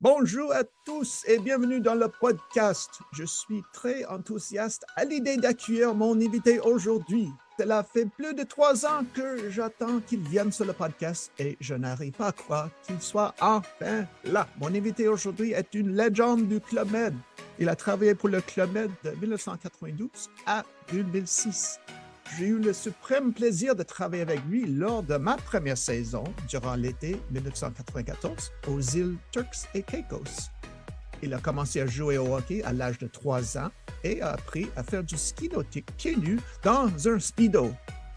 Bonjour à tous et bienvenue dans le podcast. Je suis très enthousiaste à l'idée d'accueillir mon invité aujourd'hui. Cela fait plus de 3 ans que j'attends qu'il vienne sur le podcast et je n'arrive pas à croire qu'il soit enfin là. Mon invité aujourd'hui est une légende du Club Med. Il a travaillé pour le Club Med de 1992 à 2006. J'ai eu le suprême plaisir de travailler avec lui lors de ma première saison durant l'été 1994 aux îles Turks et Caicos. Il a commencé à jouer au hockey à l'âge de 3 ans et a appris à faire du ski nautique pieds nus dans un speedo.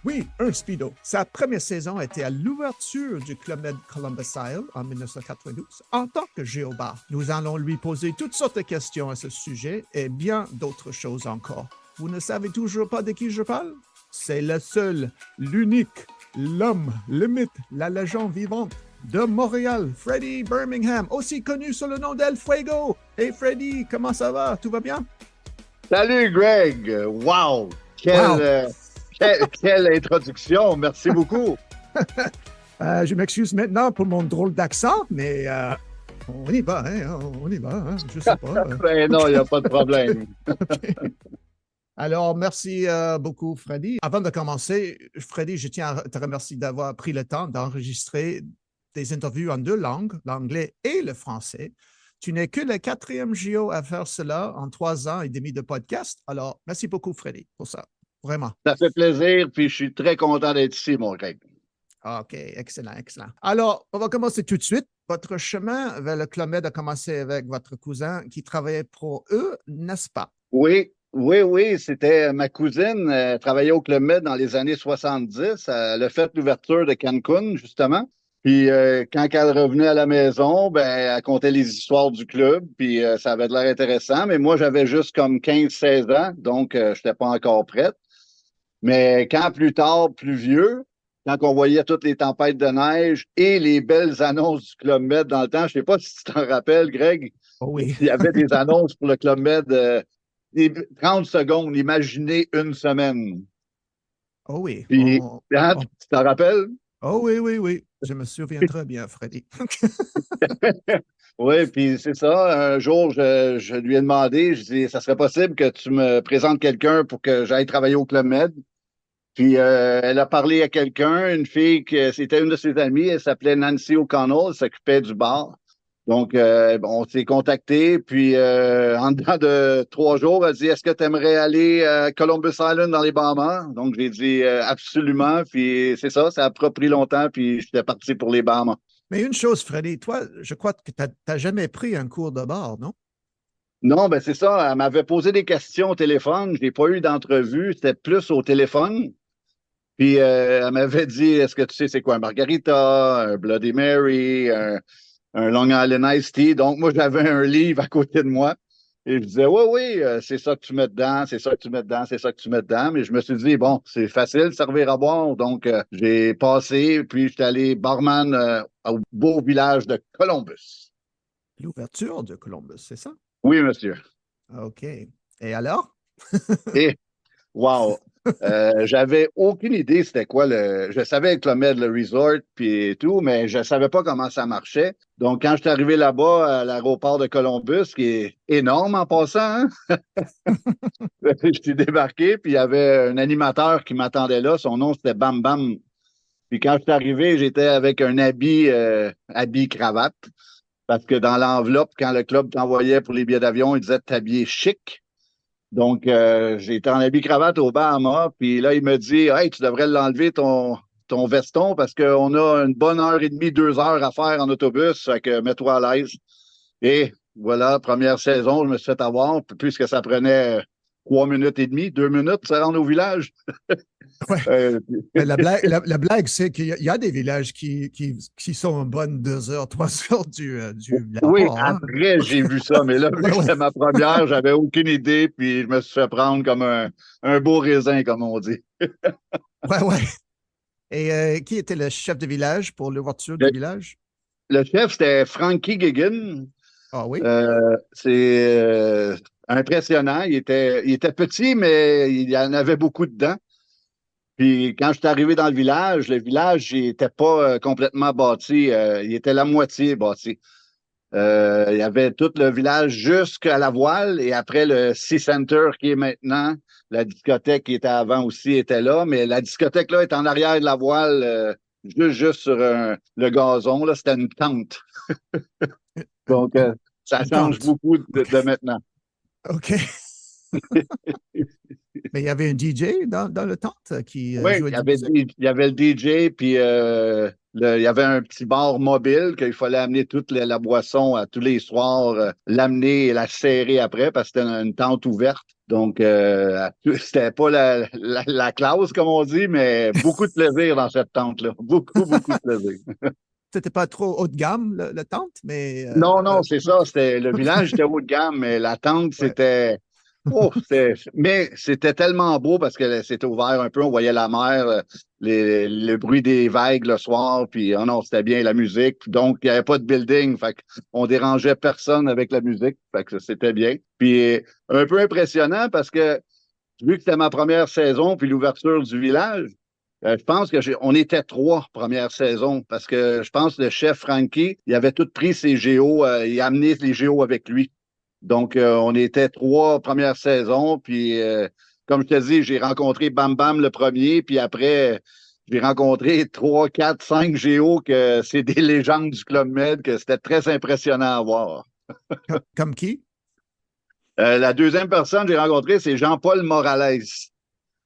Oui, un speedo. Sa première saison était à l'ouverture du Club Med Columbus Isle en 1992 en tant que géobar. Nous allons lui poser toutes sortes de questions à ce sujet et bien d'autres choses encore. Vous ne savez toujours pas de qui je parle? C'est le seul, l'unique, l'homme, le mythe, la légende vivante de Montréal, Freddie Birmingham, aussi connu sous le nom d'El Fuego. Hey Freddie, comment ça va? Tout va bien? Salut Greg! Wow! Quelle introduction! Merci beaucoup! Je m'excuse maintenant pour mon drôle d'accent, mais on y va, hein? On y va, hein? Je sais pas. Ben non, il n'y a pas de problème. Okay. Alors, merci beaucoup, Freddy. Avant de commencer, Freddy, je tiens à te remercier d'avoir pris le temps d'enregistrer des interviews en 2 langues, l'anglais et le français. Tu n'es que le 4e JO à faire cela en 3 ans et demi de podcast. Alors, merci beaucoup, Freddy, pour ça. Vraiment. Ça fait plaisir, puis je suis très content d'être ici, mon Greg. OK, excellent, excellent. Alors, on va commencer tout de suite. Votre chemin vers le Club Med a commencé avec votre cousin qui travaillait pour eux, n'est-ce pas? Oui, c'était ma cousine, elle travaillait au Club Med dans les années 70. Elle a fait l'ouverture de Cancun, justement. Puis quand elle revenait à la maison, ben, elle contait les histoires du club, puis ça avait de l'air intéressant. Mais moi, j'avais juste comme 15-16 ans, donc je n'étais pas encore prête. Mais quand plus tard, plus vieux, quand on voyait toutes les tempêtes de neige et les belles annonces du Club Med dans le temps, je ne sais pas si tu t'en rappelles, Greg, Oh oui. il y avait des annonces pour le Club Med, 30 secondes, imaginez une semaine. Oh oui. Puis, hein, tu t'en rappelles? Oh oui, oui, oui. Je me souviens très bien, Freddy. Oui, puis c'est ça. Un jour, je lui ai demandé, je dis, ça serait possible que tu me présentes quelqu'un pour que j'aille travailler au Club Med. Puis elle a parlé à quelqu'un, une fille que c'était une de ses amies, elle s'appelait Nancy O'Connell, elle s'occupait du bar. Donc, on s'est contacté, puis en dedans de 3 jours, elle dit, est-ce que tu aimerais aller à Columbus Island dans les Bahamas? Donc, j'ai dit absolument, puis c'est ça, ça a pas pris longtemps, puis j'étais parti pour les Bahamas. Mais une chose, Freddy, toi, je crois que tu n'as jamais pris un cours de bar, non? Non, ben c'est ça, elle m'avait posé des questions au téléphone, je n'ai pas eu d'entrevue, c'était plus au téléphone. Puis elle m'avait dit, est-ce que tu sais c'est quoi un margarita, un Bloody Mary, un Long Island Iced Tea? Donc moi, j'avais un livre à côté de moi. Et je disais, oui, c'est ça que tu mets dedans, c'est ça que tu mets dedans, c'est ça que tu mets dedans. Mais je me suis dit, bon, c'est facile de servir à boire. Donc, j'ai passé, puis j'étais allé barman au beau village de Columbus. L'ouverture de Columbus, c'est ça? Oui, monsieur. OK. Et alors? Et wow! J'avais aucune idée c'était quoi le. Je savais que le Med, le resort, puis tout, mais je savais pas comment ça marchait. Donc, quand je suis arrivé là-bas, à l'aéroport de Columbus, qui est énorme en passant, hein, je suis débarqué, puis il y avait un animateur qui m'attendait là. Son nom, c'était Bam Bam. Puis quand je suis arrivé, j'étais avec un habit cravate, parce que dans l'enveloppe, quand le club t'envoyait pour les billets d'avion, il disait de t'habiller chic. Donc, j'étais en habit cravate au Bahamas, puis là, il me dit, hey, tu devrais l'enlever ton veston parce qu'on a une bonne heure et demie, 2 heures à faire en autobus, fait que mets-toi à l'aise. Et voilà, première saison, je me suis fait avoir, puisque ça prenait 3 minutes et demie, 2 minutes, ça rentre au village. Ouais. Euh, Mais la blague, c'est qu'il y a des villages qui sont en bonne 2 heures, 3 heures du oui, l'aéroport. Hein? après, j'ai vu ça, mais là, vu Ouais, que ouais. c'était ma première, j'avais aucune idée, puis je me suis fait prendre comme un beau raisin, comme on dit. Ouais, ouais. Et qui était le chef de village pour l'ouverture du Le, village? le chef, c'était Frankie Giggin. Ah oui? C'est impressionnant. Il était petit, mais il y en avait beaucoup dedans. Puis quand je suis arrivé dans le village, il n'était pas complètement bâti. Il était la moitié bâti. Il y avait tout le village jusqu'à la voile et après le Sea Center qui est maintenant. La discothèque qui était avant aussi était là, mais la discothèque là est en arrière de la voile, juste sur le gazon. Là, c'était une tente. Donc, ça Une change tente. beaucoup OK. de maintenant. OK. Mais il y avait un DJ dans le tente qui Oui, jouait de la musique. il y avait le DJ, puis il y avait un petit bar mobile qu'il fallait amener toute la boisson à tous les soirs, l'amener et la serrer après parce que c'était une tente ouverte. Donc, c'était pas la classe, comme on dit, mais beaucoup de plaisir dans cette tente-là. Beaucoup, beaucoup de plaisir. C'était pas trop haut de gamme, le tente, mais Non, non, c'est ça. Le village était haut de gamme, mais la tente, ouais. c'était. Oh, mais c'était tellement beau parce que c'était ouvert un peu, on voyait la mer, le bruit des vagues le soir, puis oh non, c'était bien la musique. Donc, il n'y avait pas de building, fait qu'on dérangeait personne avec la musique, fait que c'était bien. Puis un peu impressionnant parce que vu que c'était ma première saison, puis l'ouverture du village, je pense que on était trois premières saisons parce que je pense que le chef Frankie, il avait tout pris ses géos, il a amené les géos avec lui. Donc, on était trois premières saisons. Puis, comme je te dis, j'ai rencontré Bam Bam le premier. Puis après, j'ai rencontré trois, quatre, cinq géos que c'est des légendes du Club Med, que c'était très impressionnant à voir. Comme qui? La deuxième personne que j'ai rencontrée, c'est Jean-Paul Morales.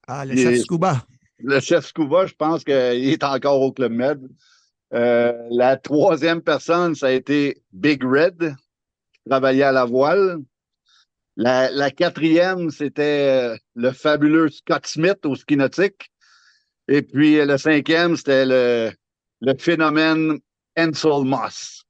Ah, le chef Il Scuba. le chef Scuba, je pense qu'il est encore au Club Med. La troisième personne, ça a été Big Red, qui travaillait à la voile. La quatrième, c'était le fabuleux Scott Smith au ski nautique. Et puis le cinquième, c'était le phénomène Ansel Moss.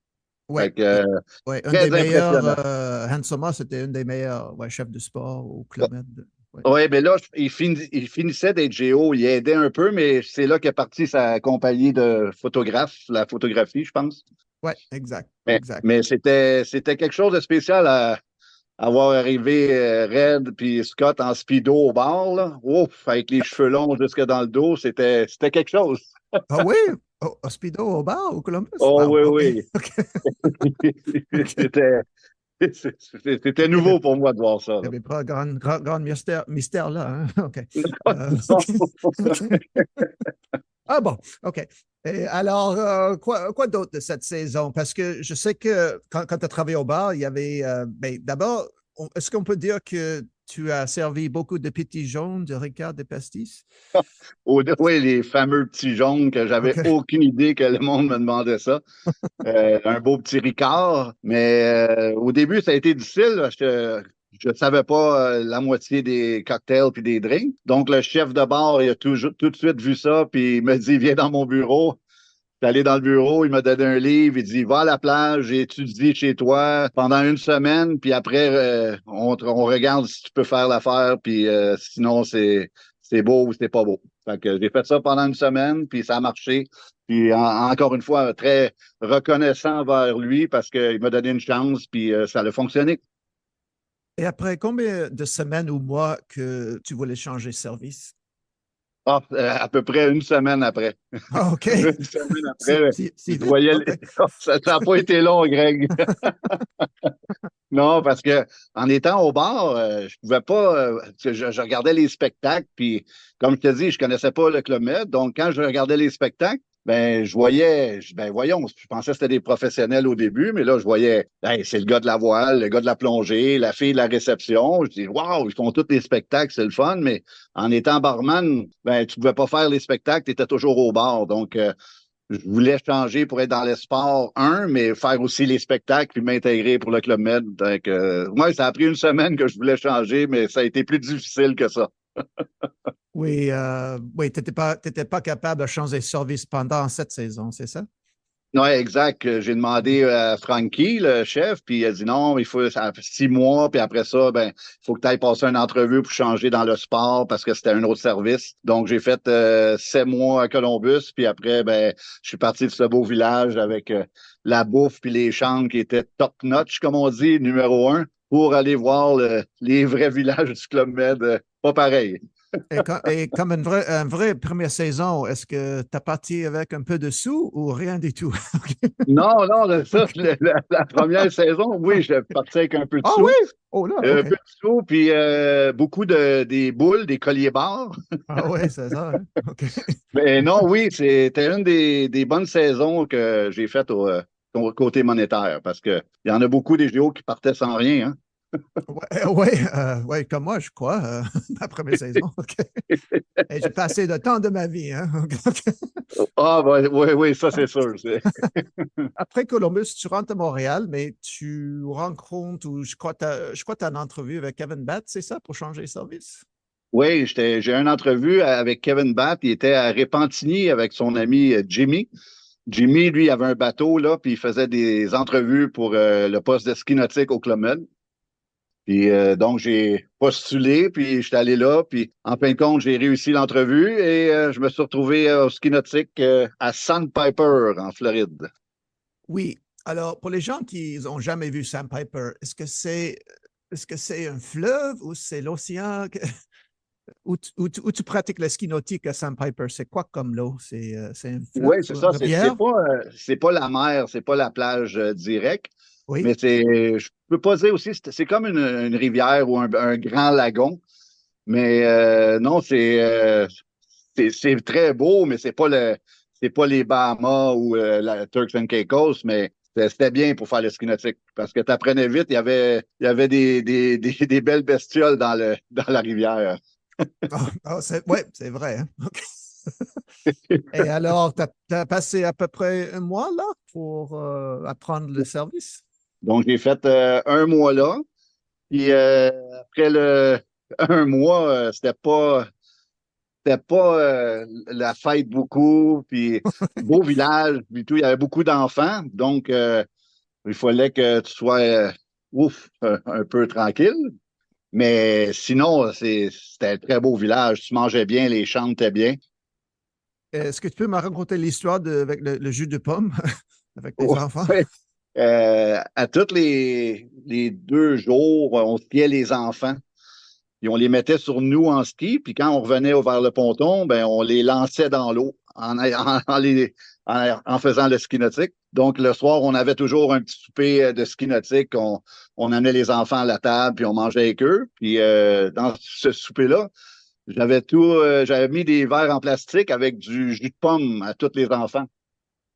Ouais. Fait que, Ouais, un très des meilleurs, impressionnant. Hans Sommer, c'était un des meilleurs chefs de sport au Club Med. Ouais, Oui, mais là, il finissait d'être Géo, il aidait un peu, mais c'est là qu'est partie sa compagnie de photographes, la photographie, je pense. ouais, exact, Mais, exact. mais c'était quelque chose de spécial à avoir arrivé Red puis Scott en speedo au bar, là. Ouf, avec les cheveux longs jusque dans le dos, c'était quelque chose. Ah oui? Speedo au bar au Columbus? Oh Wow, oui, OK. oui. OK. OK. C'était c'était Il y avait, nouveau pour moi de voir ça, il y là. avait pas grand mystère là. Hein? OK. Non. OK. OK. Ah bon, OK. Et alors, quoi d'autre de cette saison? Parce que je sais que quand tu as travaillé au bar, il y avait. Ben, d'abord, est-ce qu'on peut dire que tu as servi beaucoup de petits jaunes, de Ricard, de pastis? Oui, les fameux petits jaunes que j'avais OK. aucune idée que le monde me demandait ça. Un beau petit Ricard. Mais au début, ça a été difficile parce que je ne savais pas la moitié des cocktails puis des drinks. Donc, le chef de bar, il a tout de suite vu ça, puis il me dit, viens dans mon bureau. Je suis allé dans le bureau, il m'a donné un livre, il dit, va à la plage, étudie chez toi pendant une semaine, puis après, on regarde si tu peux faire l'affaire, puis sinon, c'est beau ou c'est pas beau. Fait que j'ai fait ça pendant une semaine, puis ça a marché. Puis encore une fois, très reconnaissant envers lui parce qu'il m'a donné une chance, puis ça a fonctionné. Et après combien de semaines ou mois que tu voulais changer de service? Ah, à peu près une semaine après. Ah, OK. Une semaine après, Si je vite? voyais. OK. Ça n'a pas été long, Greg. Non, parce que en étant au bar, je pouvais pas. Parce que je regardais les spectacles, puis comme je te dis, je connaissais pas le Club Med. Donc, quand je regardais les spectacles, ben, ben, voyons, je pensais que c'était des professionnels au début, mais là, je voyais, hey, c'est le gars de la voile, le gars de la plongée, la fille de la réception. Je dis, waouh, ils font tous les spectacles, c'est le fun, mais en étant barman, ben, tu pouvais pas faire les spectacles, tu étais toujours au bar. Donc, je voulais changer pour être dans le sport, mais faire aussi les spectacles puis m'intégrer pour le Club Med. Donc, moi, ça a pris une semaine que je voulais changer, mais ça a été plus difficile que ça. Oui, oui, t'étais pas capable de changer de service pendant cette saison, c'est ça? Oui, exact. J'ai demandé à Frankie, le chef, puis il a dit non, il faut ça fait 6 mois, puis après ça, ben, il faut que tu ailles passer une entrevue pour changer dans le sport parce que c'était un autre service. Donc, j'ai fait 7 mois à Columbus, puis après, ben, je suis parti de ce beau village avec la bouffe puis les chambres qui étaient top-notch, comme on dit, numéro 1, pour aller voir les vrais villages du Club Med. Pas pareil. Et comme une vraie première saison, est-ce que tu as parti avec un peu de sous ou rien du tout? Non, non, ça, la première saison, oui, je partais avec un peu de Ah oui? sous. Oh là, Un OK. peu de sous, puis beaucoup des boules, des colliers barres. Ah oui, c'est ça, hein? OK. Mais non, oui, c'était une des bonnes saisons que j'ai faites au côté monétaire, parce qu'il y en a beaucoup des JO qui partaient sans rien, hein. Ouais, ouais, ouais, comme moi, je crois, ma première saison. OK. Et j'ai passé le temps de ma vie, hein? Ah, oui, oui, oui, ça c'est sûr. Après Columbus, tu rentres à Montréal, mais tu rencontres, ou je crois que tu as une entrevue avec Kevin Batt, c'est ça, pour changer de service? Oui, j'ai eu une entrevue avec Kevin Batt. Il était à Repentigny avec son ami Jimmy. Jimmy, lui, avait un bateau, là, puis il faisait des entrevues pour le poste de ski nautique au Club Med. Puis donc, j'ai postulé, puis j'étais allé là, puis en fin de compte, j'ai réussi l'entrevue et je me suis retrouvé au ski nautique à Sandpiper, en Floride. Oui. Alors, pour les gens qui n'ont jamais vu Sandpiper, est-ce que c'est un fleuve ou c'est l'océan où tu pratiques le ski nautique à Sandpiper? C'est quoi comme l'eau? C'est un Oui, fleuve, c'est une ça. rivière? C'est pas la mer, c'est pas la plage directe, Oui. mais je peux pas dire aussi, c'est comme une rivière ou un grand lagon. Mais non, c'est très beau, mais c'est pas les Bahamas ou la Turks and Caicos, mais c'était bien pour faire le ski nautique parce que tu apprenais vite, il y avait des belles bestioles dans la rivière. Ouais, c'est vrai, hein? OK. Et alors, tu as passé à peu près un mois là pour apprendre le service? Donc, j'ai fait un mois là. Puis après un mois, c'était pas la fête beaucoup. Puis beau village, puis tout. Il y avait beaucoup d'enfants. Donc, il fallait que tu sois un peu tranquille. Mais sinon, c'était un très beau village. Tu mangeais bien, les chambres étaient bien. Est-ce que tu peux me raconter l'histoire avec le jus de pomme avec les enfants? Ouais. À tous les 2 jours, on skiait les enfants. Puis on les mettait sur nous en ski. Puis quand on revenait vers le ponton, ben, on les lançait dans l'eau en faisant le ski nautique. Donc, le soir, on avait toujours un petit souper de ski nautique. On amenait les enfants à la table, puis on mangeait avec eux. Puis dans ce souper-là, j'avais mis des verres en plastique avec du jus de pomme à tous les enfants.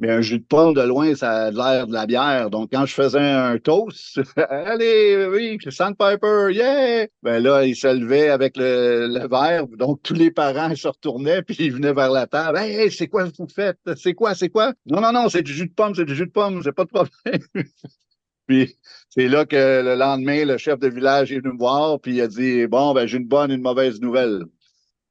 Mais un jus de pomme de loin, ça a l'air de la bière. Donc, quand je faisais un toast, allez, oui, Sandpiper, yeah! Ben là, il se levait avec le verre. Donc, tous les parents se retournaient, puis ils venaient vers la table. Hey, hey, c'est quoi que vous faites? C'est quoi, c'est quoi? Non, non, non, c'est du jus de pomme, c'est du jus de pomme, c'est pas de problème. Puis, c'est là que le lendemain, le chef de village est venu me voir, puis il a dit, bon, ben, j'ai une bonne et une mauvaise nouvelle.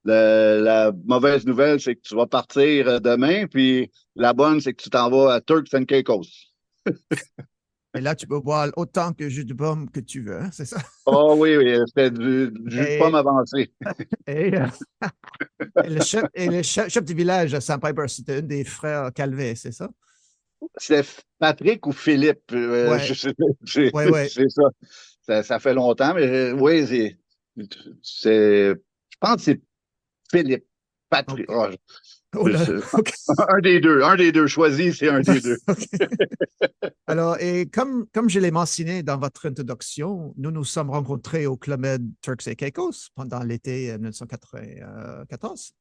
La mauvaise nouvelle, c'est que tu vas partir demain, puis la bonne, c'est que tu t'en vas à Turks and Caicos. Et là, tu peux boire autant que jus de pomme que tu veux, hein, c'est ça? Ah oui, oui, c'était du jus de pomme Et, avancé. et, euh, et le chef du village à Sandpiper, c'était un des frères Calvet, c'est ça? C'est Patrick ou Philippe, Ouais, je sais, ouais, ouais. c'est ça. Ça fait longtemps, mais oui, je pense que c'est Philippe. Patrick. OK. Ah, Oh là, OK. un des deux choisi, c'est un des deux. OK. Alors, et comme je l'ai mentionné dans votre introduction, nous nous sommes rencontrés au Club Med Turks et Caicos pendant l'été 1994.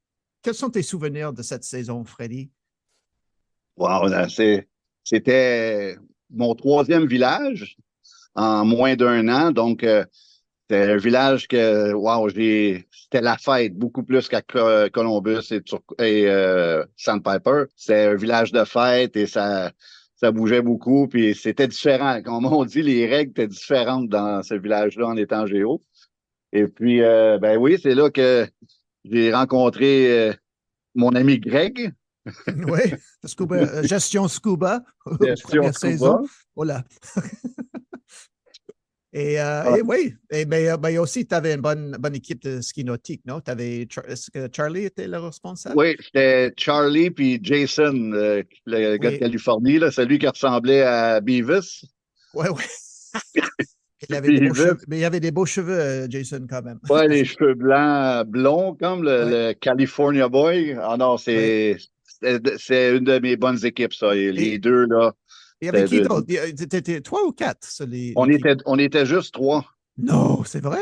Quels sont tes souvenirs de cette saison, Freddy? Wow, c'était mon troisième village en moins d'un an. Donc, c'était un village que, wow, c'était la fête, beaucoup plus qu'à Columbus et Sandpiper. C'était un village de fête et ça bougeait beaucoup. Puis c'était différent. Comme on dit, les règles étaient différentes dans ce village-là en étant géo. Et puis, ben oui, c'est là que j'ai rencontré mon ami Greg, Oui, gestion scuba, gestion première Scuba. saison. Voilà. Et oui, ben, aussi, tu avais une bonne équipe de ski nautique, non? Est-ce que Charlie était le responsable? Oui, c'était Charlie puis Jason, le gars de Oui, Californie, là, celui qui ressemblait à Beavis. oui, oui. Il avait des Puis, beaux cheveux, mais il avait des beaux cheveux, Jason, quand même. ouais, les cheveux blancs, blonds, comme Ouais, le California Boy. Ah non, ouais. c'est une de mes bonnes équipes, ça. Et les Et deux, là, il y avait c'était qui d'autre? T'étais trois ou quatre, ça, l'équipe? on était juste trois. Non, c'est vrai?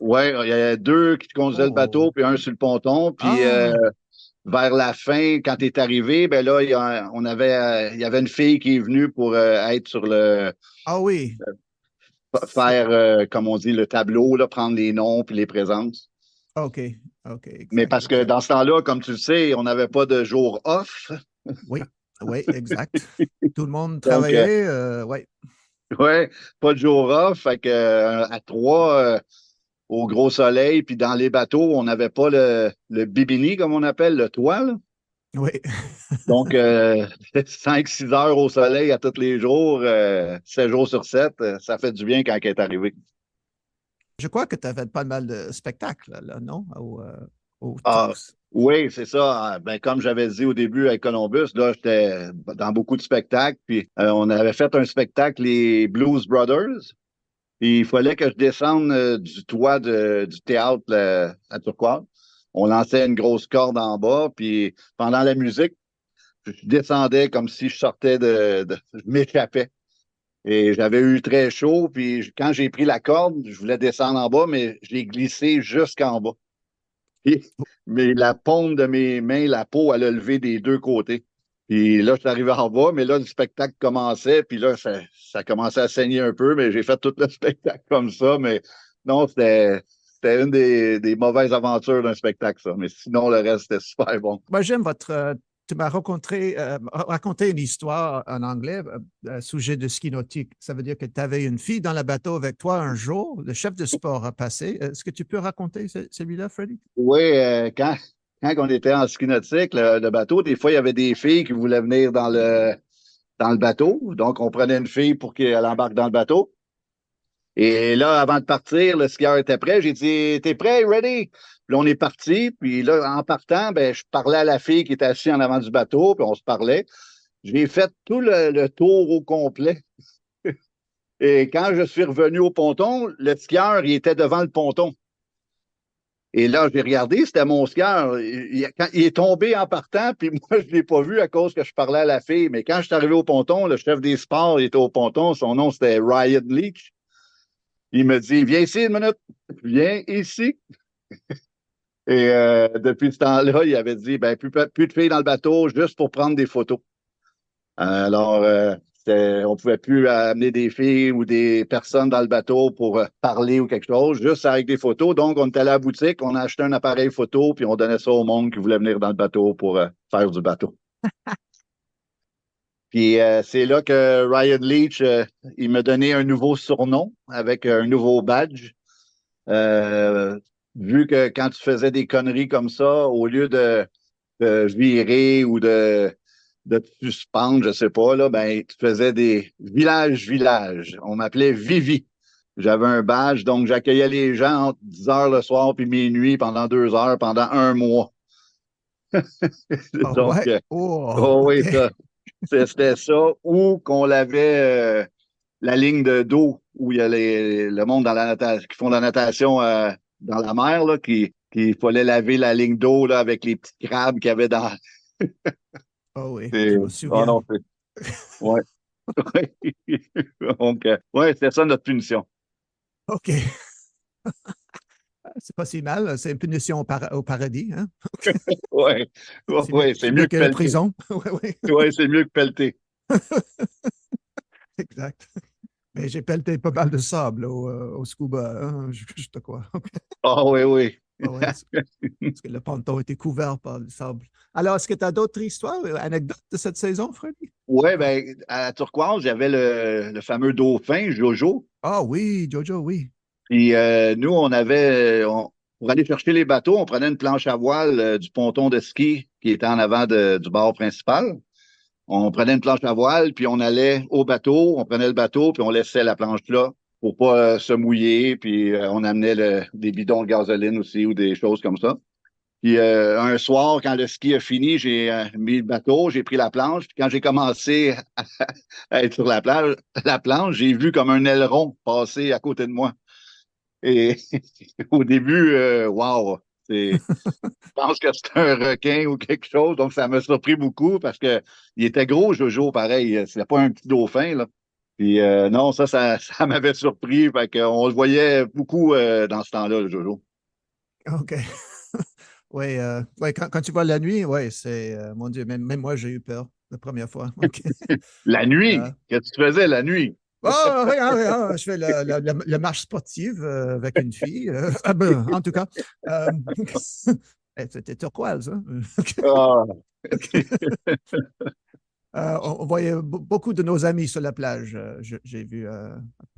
Ouais, il y avait deux qui conduisaient le bateau, Oh. puis un sur le ponton. Puis Ah, vers la fin, quand tu es arrivé, ben là, il y avait une fille qui est venue pour être sur ah oui. faire, comme on dit, le tableau, là, prendre les noms puis les présences. OK, OK, Mais exact, parce que exact. dans ce temps-là, comme tu le sais, on n'avait pas de jour off. Oui, oui, exact. Tout le monde Donc, travaillait, oui. ouais, pas de jour off. Fait que, à trois, au gros soleil, puis dans les bateaux, on n'avait pas le bibini, comme on appelle, le toit, là. Oui. Donc, 5-6 heures au soleil à tous les jours, 7 jours sur 7, ça fait du bien quand elle est arrivée. Je crois que tu avais pas mal de spectacles, là, non? Au Ah, Turks. oui, c'est ça. Ben, comme j'avais dit au début avec Columbus, là, j'étais dans beaucoup de spectacles. Puis, on avait fait un spectacle, les Blues Brothers. Puis, il fallait que je descende du toit du théâtre à Turquoise. On lançait une grosse corde en bas. Puis, pendant la musique, je descendais comme si je sortais je m'échappais. Et j'avais eu très chaud, puis quand j'ai pris la corde, je voulais descendre en bas, mais j'ai glissé jusqu'en bas. Mais la paume de mes mains, la peau, elle a levé des deux côtés. Puis là, je suis arrivé en bas, mais là, le spectacle commençait, puis là, ça commençait à saigner un peu, mais j'ai fait tout le spectacle comme ça. Mais non, c'était une des mauvaises aventures d'un spectacle, ça. Mais sinon, le reste, c'était super bon. Moi, j'aime tu m'as raconté une histoire en anglais, sujet de ski nautique. Ça veut dire que tu avais une fille dans le bateau avec toi un jour, le chef de sport a passé. Est-ce que tu peux raconter celui-là, Freddy? Oui, quand on était en ski nautique, le bateau, des fois, il y avait des filles qui voulaient venir dans le bateau. Donc, on prenait une fille pour qu'elle embarque dans le bateau. Et là, avant de partir, le skieur était prêt. J'ai dit, t'es prêt, ready? Puis là, on est parti. Puis là, en partant, ben, je parlais à la fille qui était assise en avant du bateau, puis on se parlait. J'ai fait tout le tour au complet. Et quand je suis revenu au ponton, le skieur, il était devant le ponton. Et là, j'ai regardé, c'était mon skieur. Il est tombé en partant, puis moi, je ne l'ai pas vu à cause que je parlais à la fille. Mais quand je suis arrivé au ponton, le chef des sports, il était au ponton. Son nom, c'était Ryan Leach. Il me dit, viens ici une minute. Viens ici. Et depuis ce temps-là, il avait dit, ben, plus de filles dans le bateau, juste pour prendre des photos. Alors, on ne pouvait plus amener des filles ou des personnes dans le bateau pour parler ou quelque chose, juste avec des photos. Donc, on est allé à la boutique, on a acheté un appareil photo, puis on donnait ça au monde qui voulait venir dans le bateau pour faire du bateau. Puis c'est là que Ryan Leach, il m'a donné un nouveau surnom avec un nouveau badge. Euh, Vu que quand tu faisais des conneries comme ça, au lieu de virer ou de te suspendre, je sais pas, là, ben, tu faisais des villages. On m'appelait Vivi. J'avais un badge, donc j'accueillais les gens entre 10 heures le soir puis minuit pendant 2 heures pendant un mois. Oh, Donc, ouais. Oh, oh OK. oui, ça, c'était ça. Ou qu'on avait la ligne de dos où il y a le monde dans la natation, qui font de la natation dans la mer, là, qui fallait laver la ligne d'eau là, avec les petits crabes qu'il y avait dans. Oh oui, C'est- je me Oh souviens. non, ouais. Donc, ouais, c'était ça notre punition. OK. C'est pas si mal. C'est une punition au paradis, hein? Ouais, ouais, ouais, c'est C'est mieux mieux que que la pelleter. prison. Oui, oui, Ouais, c'est mieux que pelleter. exact. Mais j'ai pelleté pas mal de sable au scuba, hein, je te crois. Ah oui, oui. Ouais, ouais, parce que le ponton était couvert par le sable. Alors, est-ce que tu as d'autres histoires, anecdotes de cette saison, Freddy? Ouais, ben, à Turquoise, j'avais le fameux dauphin, Jojo. Ah oui, Jojo, oui. Puis nous, pour aller chercher les bateaux, on prenait une planche à voile du ponton de ski qui était en avant du bar principal. On prenait une planche à voile, puis on allait au bateau, on prenait le bateau, puis on laissait la planche là pour pas se mouiller, puis on amenait des bidons de gasoline aussi ou des choses comme ça. Puis un soir, quand le ski a fini, j'ai mis le bateau, j'ai pris la planche. Puis quand j'ai commencé à être sur la planche, j'ai vu comme un aileron passer à côté de moi. Et au début, wow, je pense que c'était un requin ou quelque chose. Donc ça m'a surpris beaucoup parce que il était gros, Jojo, pareil. C'était pas un petit dauphin, là. Puis non, ça m'avait surpris. Fait qu'on le voyait beaucoup dans ce temps-là, le Jojo. OK. Oui, ouais, quand tu vois la nuit, oui, c'est, mon Dieu, même moi, j'ai eu peur la première fois. OK. La nuit, Euh, qu'est-ce que tu faisais la nuit? oh, regarde, regarde, je fais la marche sportive avec une fille. Ah ben, en tout cas, euh, c'était turquoise. Hein? Ah, On voyait beaucoup de nos amis sur la plage. J'ai vu oui,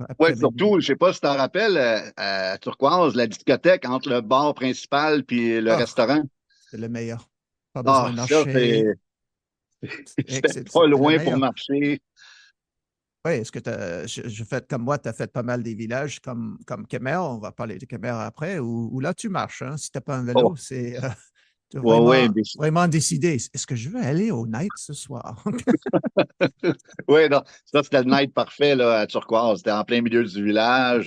après minuit. surtout, je sais pas si tu te rappelles, à Turquoise, la discothèque entre le bar principal puis le Ah, restaurant. c'était le meilleur. Pas besoin Ah, de ça, marcher. c'était pas C'était le loin pour meilleur. marcher. Oui, est-ce que je fais comme moi, tu as fait pas mal des villages comme Kemer, on va parler de Kemer après, où là tu marches. Hein, si tu n'as pas un Oh, vélo, c'est tu dois ouais, ouais, vraiment décider. Est-ce que je veux aller au night ce soir? ouais, non, ça, c'était le night parfait, là, à Turquoise. C'était en plein milieu du village.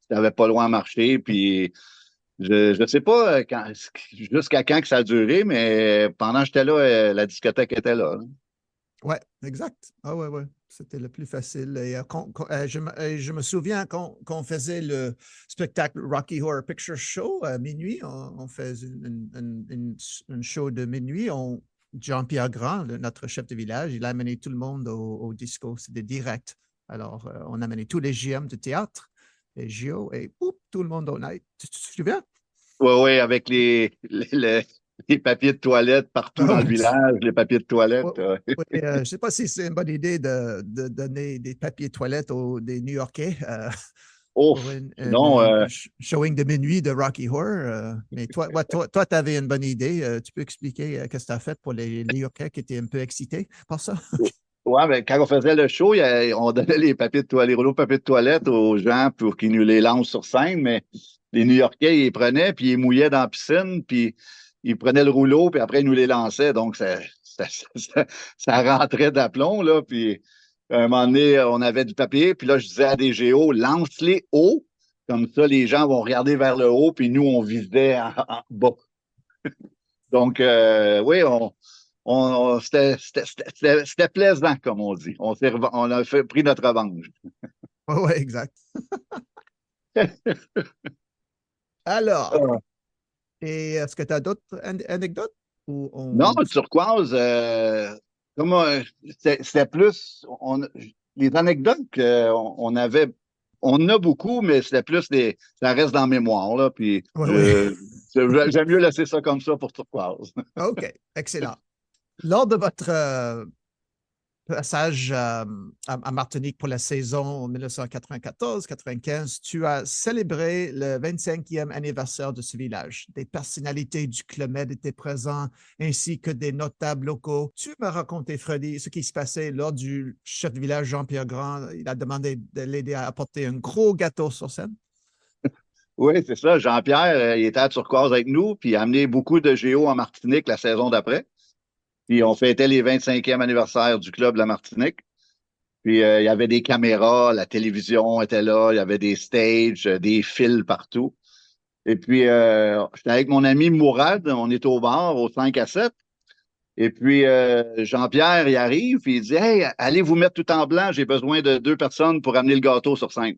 Tu n'avais pas loin à marcher. Puis, je sais pas jusqu'à quand que ça a duré, mais pendant que j'étais là, la discothèque était là. Ouais, exact. Ah ouais, ouais. C'était le plus facile. Et, je me souviens qu'on faisait le spectacle Rocky Horror Picture Show à minuit. On faisait une show de minuit. Jean-Pierre Grand, notre chef de village, il a amené tout le monde au disco. C'était direct. Alors, on a amené tous les GM de théâtre, les JO, et tout le monde au night. Tu te souviens? Oui, oui, avec les papiers de toilette partout Ah dans le ouais. village, les papiers de Ouais, toilette. ouais, je ne sais pas si c'est une bonne idée de donner des papiers toilettes aux des New-Yorkais pour Ouf, sinon, une showing de minuit de Rocky Horror. Mais toi, tu avais une bonne idée. Tu peux expliquer qu'est-ce que tu as fait pour les New-Yorkais qui étaient un peu excités par ça? ouais, mais quand on faisait le show, on donnait les papiers de toilette, les rouleaux de papier de toilette aux gens pour qu'ils nous les lancent sur scène, mais les New-Yorkais, ils les prenaient, puis ils mouillaient dans la piscine, puis ils prenaient le rouleau, puis après, ils nous les lançaient. Donc, ça rentrait d'aplomb, là. Puis, à un moment donné, on avait du papier, puis là, je disais à des géos, lance-les haut, comme ça, les gens vont regarder vers le haut, puis nous, on visait en bas. Donc, oui, c'était plaisant, comme on dit. On a pris notre revanche. Oui, ouais, exact. Alors, Ah. et est-ce que tu as d'autres anecdotes? Ou Non, on... turquoise, comme, c'était plus. Les anecdotes qu'on avait, on en a beaucoup, mais c'était plus ça reste dans la mémoire, là. Puis, Oui, oui. j'aime mieux laisser ça comme ça pour turquoise. OK, excellent. Lors de votre passage à Martinique pour la saison 1994-95, tu as célébré le 25e anniversaire de ce village. Des personnalités du Club Med étaient présents, ainsi que des notables locaux. Tu m'as raconté, Freddy, ce qui se passait lors du chef de village Jean-Pierre Grand. Il a demandé de l'aider à apporter un gros gâteau sur scène. Oui, c'est ça. Jean-Pierre, il était à Turquoise avec nous, puis il a amené beaucoup de géos en Martinique la saison d'après. Puis on fêtait les 25e anniversaire du club de la Martinique. Puis il y avait des caméras, la télévision était là, il y avait des stages, des fils partout. Et puis j'étais avec mon ami Mourad, on est au bar au 5 à 7. Et puis Jean-Pierre, il arrive, puis il dit Hey, allez vous mettre tout en blanc, j'ai besoin de 2 personnes pour amener le gâteau sur scène.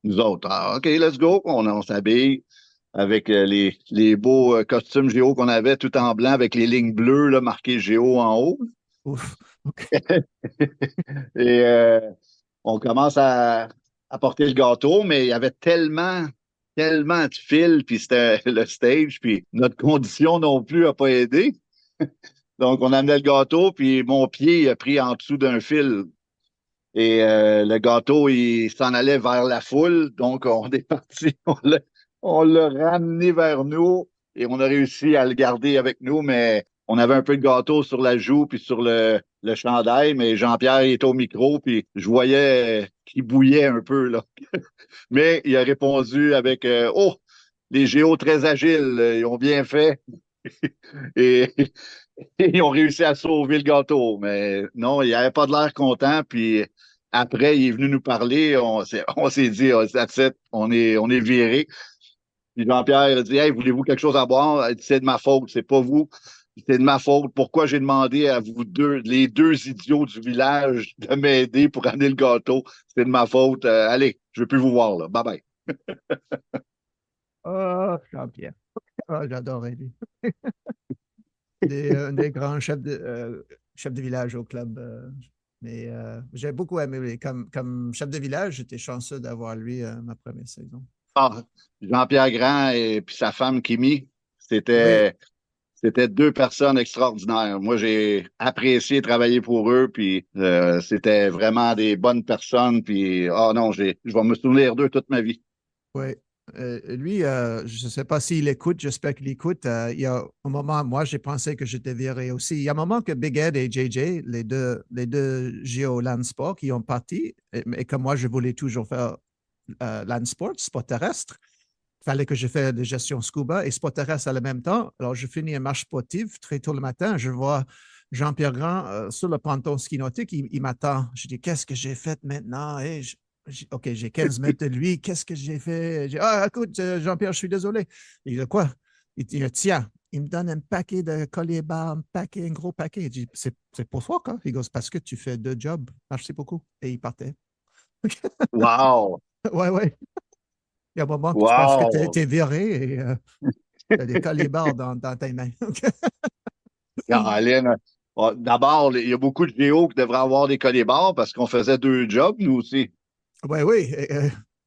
Nous autres, ah, OK, let's go. On s'habille avec les beaux costumes géo qu'on avait tout en blanc avec les lignes bleues là, marquées géo en haut. Ouf, OK. Et on commence à porter le gâteau, mais il y avait tellement de fils, puis c'était le stage, puis notre condition non plus n'a pas aidé. Donc, on amenait le gâteau, puis mon pied a pris en dessous d'un fil. Et le gâteau, il s'en allait vers la foule. Donc, on est parti, on l'a ramené vers nous et on a réussi à le garder avec nous, mais on avait un peu de gâteau sur la joue puis sur le chandail, mais Jean-Pierre il était au micro, puis je voyais qu'il bouillait un peu, là. Mais il a répondu avec Oh, les Géos très agiles, ils ont bien fait. Et, et ils ont réussi à sauver le gâteau. Mais non, il n'avait pas de l'air content. Puis après, il est venu nous parler. On s'est dit, oh, that's it, on est viré. Puis Jean-Pierre a dit, hey, voulez-vous quelque chose à boire? Il dit, c'est de ma faute, c'est pas vous. C'est de ma faute. Pourquoi j'ai demandé à vous deux, les deux idiots du village, de m'aider pour amener le gâteau? C'est de ma faute. Allez, je ne veux plus vous voir là. Bye bye. Oh, Jean-Pierre. Oh, j'adorais lui. Des grands chefs de village au club. Mais j'ai beaucoup aimé lui. Comme chef de village, j'étais chanceux d'avoir lui ma première saison. Ah, Jean-Pierre Grand et puis sa femme Kimi, Oui, c'était c'était deux personnes extraordinaires. Moi, j'ai apprécié travailler pour eux, puis c'était vraiment des bonnes personnes. Puis, oh non, je vais me souvenir d'eux toute ma vie. oui. Lui, je ne sais pas s'il écoute, j'espère qu'il écoute. Il y a un moment, moi, j'ai pensé que j'étais viré aussi. Il y a un moment que Big Ed et JJ, les deux Géo Land Sport, qui ont parti, et que moi, je voulais toujours faire Land Sport, sport terrestre. Il fallait que je fasse de gestion scuba et sport terrestre à la même temps. Alors, je finis une marche sportive très tôt le matin. Je vois Jean-Pierre Grand sur le ponton ski nautique. Il m'attend. Je dis, qu'est-ce que j'ai fait maintenant? Et OK, j'ai 15 mètres de lui. Qu'est-ce que j'ai fait? Ah, écoute, Jean-Pierre, je suis désolé. Il dit, quoi? Il dit, tiens, il me donne un paquet de colliers barres, un gros paquet. Il dit, c'est pour toi, quoi? Il dit, parce que tu fais deux jobs. Merci beaucoup. Et il partait. Wow! Ouais, ouais. Il y a un moment que tu penses que tu Wow! es viré et tu as des calibres dans tes mains. Caroline, d'abord, il y a beaucoup de géos qui devraient avoir des collets-barres parce qu'on faisait deux jobs, nous aussi. Oui, oui,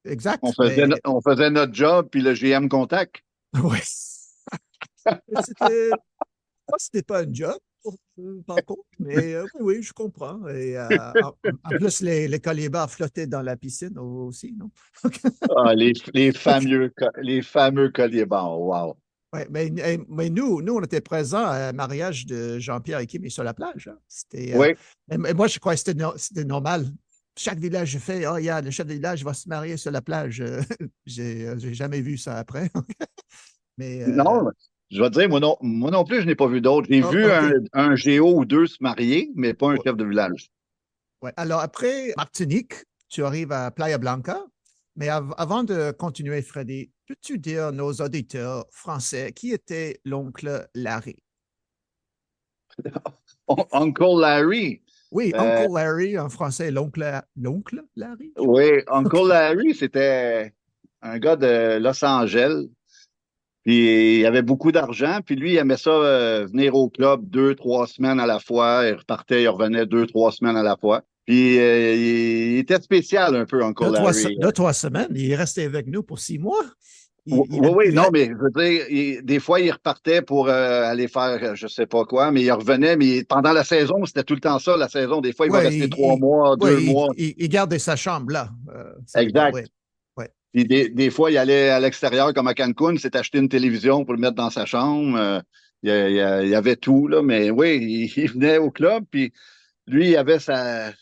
exact. Mais On faisait notre job, puis le GM contact. ouais. C'était c'était pas un job, par contre, mais oui, oui, je comprends. Et en plus, les calibres flottaient dans la piscine aussi, non? Ah, les fameux colliers-barres. Wow! Ouais, mais nous, on était présents à un mariage de Jean-Pierre et Kim sur la plage. Hein. Oui, Et moi, je croyais que c'était normal. Chaque village, je fais, oh, yeah, le chef de village va se marier sur la plage. J'ai jamais vu ça après. Mais, non, je vais te dire, moi non plus, je n'ai pas vu d'autres. J'ai oh, vu OK. un géo ou deux se marier, mais pas un Ouais. chef de village. Ouais. Alors, après Martinique, tu arrives à Playa Blanca. Mais avant de continuer, Freddy, peux-tu dire à nos auditeurs français qui était l'oncle Larry? Uncle Larry. Oui, Euh, Uncle Larry en français, l'oncle Larry, je crois. oui, OK. Uncle Larry, c'était un gars de Los Angeles. Puis il avait beaucoup d'argent. Puis lui, il aimait ça venir au club deux, trois semaines à la fois. Il repartait, il revenait deux, trois semaines à la fois. Puis il était spécial un peu, Uncle Larry. 2, 3 semaines, il est resté avec nous pour 6 mois. Oui, oui, non, mais je veux dire, des fois, il repartait pour aller faire je sais pas quoi, mais il revenait, mais pendant la saison, c'était tout le temps ça, la saison. Des fois, il va ouais, rester 3 mois, ouais, 2 mois. il gardait sa chambre là. Ça dépend, Exact. ouais. Ouais. Puis des fois, il allait à l'extérieur, comme à Cancun, s'est acheté une télévision pour le mettre dans sa chambre. Il y avait tout, là. Mais oui, il venait au club, puis lui, il avait sa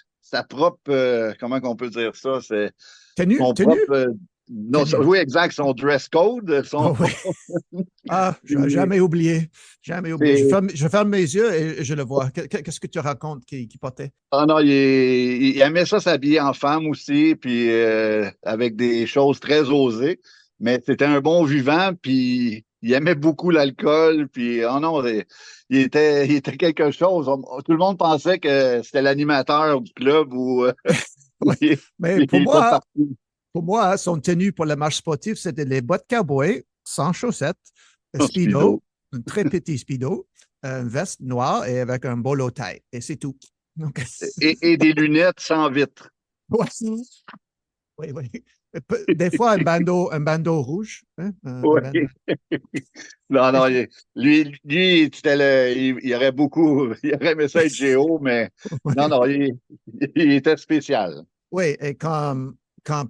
propre, comment qu'on peut dire ça? C'est son propre, Tenue? non, Tenue. oui, exact, son dress code, Oh, oui. Ah, jamais oublié. Jamais oublié. c'est Je ferme mes yeux et je le vois. Qu'est-ce que tu racontes qui portait? Ah non, il aimait ça s'habiller en femme aussi, puis avec des choses très osées. Mais c'était un bon vivant, puis il aimait beaucoup l'alcool, puis oh non, il était quelque chose. Tout le monde pensait que c'était l'animateur du club ou Oui. il, Mais il est pas parti. pour moi, son tenue pour le match sportif, c'était les bottes cowboy sans chaussettes, un Au speedo. speedo, un très petit speedo, une veste noire et avec un bolo tie. Et c'est tout. Donc, Et des lunettes sans vitre. ouais. Oui, oui. Des fois, un bandeau rouge. Hein, Oui. Non, non, il aurait beaucoup, il aurait aimé ça être Géo, mais non, non, il était spécial. Oui, et quand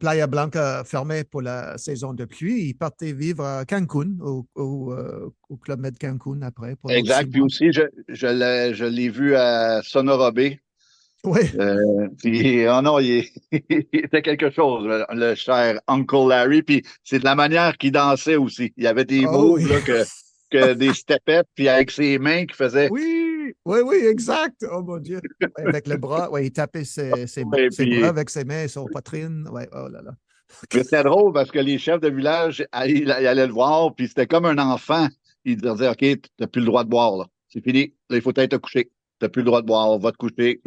Playa Blanca fermait pour la saison de pluie, il partait vivre à Cancun, au Club Med Cancun après, pour l'autre six Exact. Puis mois. aussi, je l'ai vu à Sonora Bay. Oui. Puis, oh non, il était quelque chose, le cher Uncle Larry. Puis c'est de la manière qu'il dansait aussi. Il y avait des Oh moves oui. là, que des stepettes, puis avec ses mains qu'il faisait. Oui, oui, oui, exact. Oh mon Dieu. Ouais, avec le bras, ouais, il tapait Et ses bras puis, avec ses mains sur poitrine. Ouais, oh là là. mais c'était drôle parce que les chefs de village, ils allaient le voir, puis c'était comme un enfant. Ils disaient, OK, t'as plus le droit de boire, là. C'est fini. Là, il faut être te coucher. T'as plus le droit de boire, va te coucher.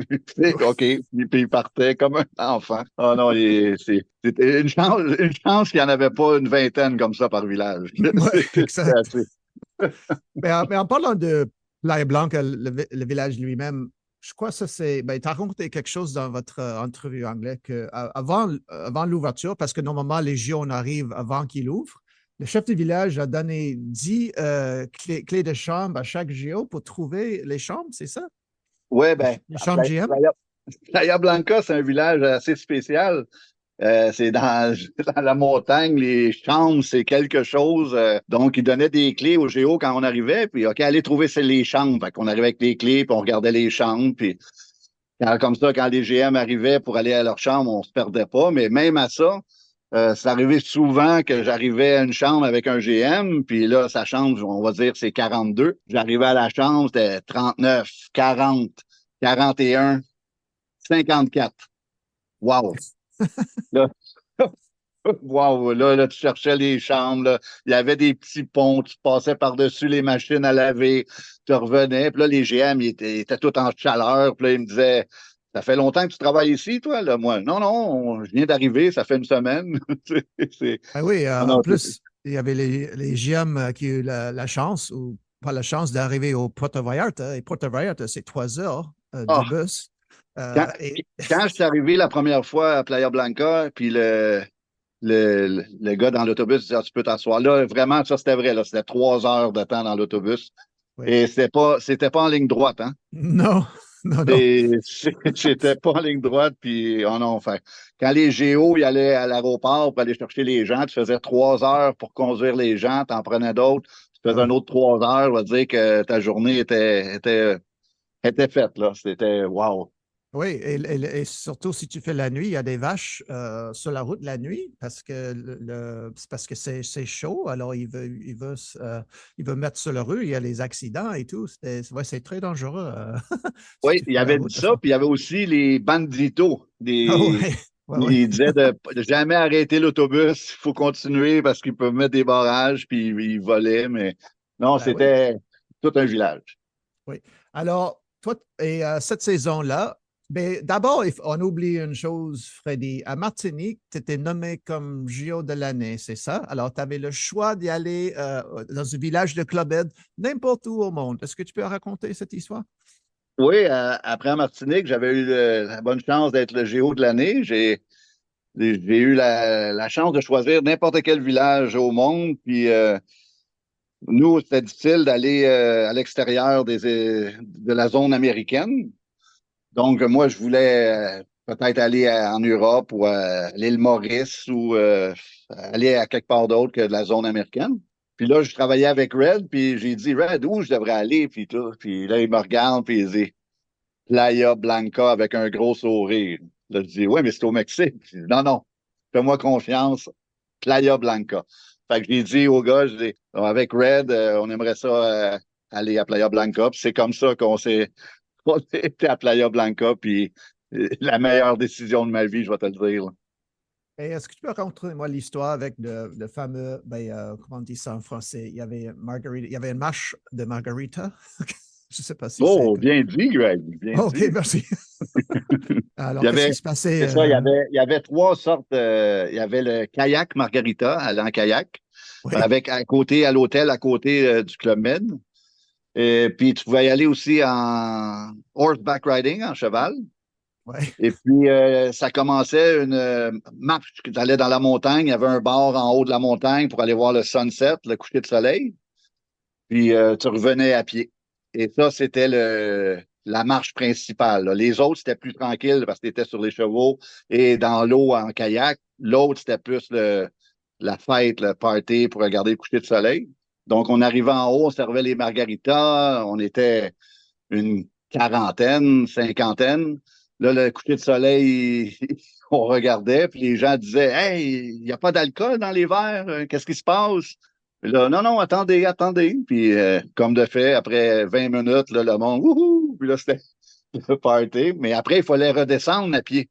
OK. Puis il partait comme un enfant. Oh non, c'était une chance qu'il n'y en avait pas une vingtaine comme ça par village. Ouais, C'était exact. assez. Mais en parlant de Playa Blanca, le village lui-même, je crois que ça c'est. Ben, tu as raconté quelque chose dans votre entrevue anglais que avant l'ouverture, parce que normalement les JO arrivent avant qu'ils ouvrent, le chef du village a donné 10 clés de chambre à chaque JO pour trouver les chambres, c'est ça? Ouais, ben, Les chambres GM? Playa Blanca, c'est un village assez spécial. C'est dans la montagne, les chambres, c'est quelque chose. Donc, ils donnaient des clés au géo quand on arrivait, puis OK, allez trouver les chambres. Fait qu'on arrivait avec les clés, puis on regardait les chambres, puis comme ça, quand les GM arrivaient pour aller à leur chambre, on se perdait pas. Mais même à ça, ça arrivait souvent que j'arrivais à une chambre avec un GM, puis là, sa chambre, on va dire, c'est 42. J'arrivais à la chambre, c'était 39, 40, 41, 54. Wow! Là, wow, là, tu cherchais les chambres, là. Il y avait des petits ponts, tu passais par-dessus les machines à laver, tu revenais, puis là, les GM, ils étaient tout en chaleur, puis là, ils me disaient, ça fait longtemps que tu travailles ici, toi, là, moi? Non, non, je viens d'arriver, ça fait une semaine. C'est- Ben oui, oh en non, plus, il y avait les GM qui ont eu la chance, ou pas la chance, d'arriver au Puerto Vallarta. Et Puerto Vallarta, c'est 3 heures de ah, bus. quand, Et quand je suis arrivé la première fois à Playa Blanca, puis le gars dans l'autobus disait, ah, tu peux t'asseoir. Là, vraiment, ça, c'était vrai, là. C'était 3 heures de temps dans l'autobus. oui. Et c'était pas en ligne droite, hein? Non, non, non. Et j'étais pas en ligne droite, puis oh non, enfin, quand les géos, ils allaient à l'aéroport pour aller chercher les gens, tu faisais 3 heures pour conduire les gens, t'en prenais d'autres, tu faisais un Ah. autre 3 heures, ça veut dire que ta journée était faite, là. C'était wow. Oui, et surtout si tu fais la nuit, il y a des vaches sur la route la nuit parce que c'est parce que c'est chaud, alors il veut mettre sur la rue, il y a les accidents et tout. Ouais, c'est très dangereux si Oui, tu il y fais la avait route dit de ça, ça. puis il y avait aussi les banditos. Ah ouais, ouais, ouais. Ils disaient de jamais arrêter l'autobus, il faut continuer parce qu'ils peuvent mettre des barrages, puis ils volaient, mais non, Ben oui, c'était tout un village. oui. Alors, toi, et cette saison-là, ben, d'abord, on oublie une chose, Freddy. À Martinique, tu étais nommé comme JO de l'année, c'est ça? Alors, tu avais le choix d'y aller dans un village de Clubhead, n'importe où au monde. Est-ce que tu peux raconter cette histoire? Oui, après en Martinique, j'avais eu la bonne chance d'être le géo de l'année. J'ai eu la chance de choisir n'importe quel village au monde. Puis nous, c'était difficile d'aller à l'extérieur de la zone américaine. Donc, moi, je voulais peut-être aller en Europe ou à l'île Maurice ou aller à quelque part d'autre que de la zone américaine. Puis là, je travaillais avec Red, puis j'ai dit, Red, où je devrais aller? Puis, tout. Puis là, il me regarde, puis il dit, Playa Blanca avec un gros sourire. Là, je dis, ouais, mais c'est au Mexique. Je dis, non, non, fais-moi confiance, Playa Blanca. Fait que j'ai dit au gars, je dis, avec Red, on aimerait ça aller à Playa Blanca. Puis c'est comme ça qu'on s'est été à Playa Blanca. Puis la meilleure décision de ma vie, je vais te le dire. Et est-ce que tu peux raconter moi l'histoire avec le fameux, ben, comment on dit ça en français? Il y avait Margarita, il y avait une marche de Margarita. Je ne sais pas si c'est. Oh, bien dit, Greg, bien OK, dit. merci. Il Alors, y qu'est-ce avait, qui se passait? c'est ça, il y avait trois sortes. Il y avait le kayak Margarita, aller en kayak, Oui, avec à côté, à l'hôtel, à côté du Club Med. Et puis, tu pouvais y aller aussi en horseback riding, en cheval. oui. Et puis, ça commençait une marche. Tu allais dans la montagne. Il y avait un bar en haut de la montagne pour aller voir le sunset, le coucher de soleil. Puis, tu revenais à pied. Et ça, c'était la marche principale, là. Les autres, c'était plus tranquille parce que tu étais sur les chevaux et dans l'eau en kayak. L'autre, c'était plus la fête, le party pour regarder le coucher de soleil. Donc, on arrivait en haut, on servait les margaritas. On était une quarantaine, cinquantaine. Là, le coucher de soleil, on regardait, puis les gens disaient, Hey, il n'y a pas d'alcool dans les verres, qu'est-ce qui se passe? Puis là, non, non, attendez, attendez. Puis, comme de fait, après 20 minutes, là, le monde, wouhou! Puis là, c'était le party. Mais après, il fallait redescendre à pied.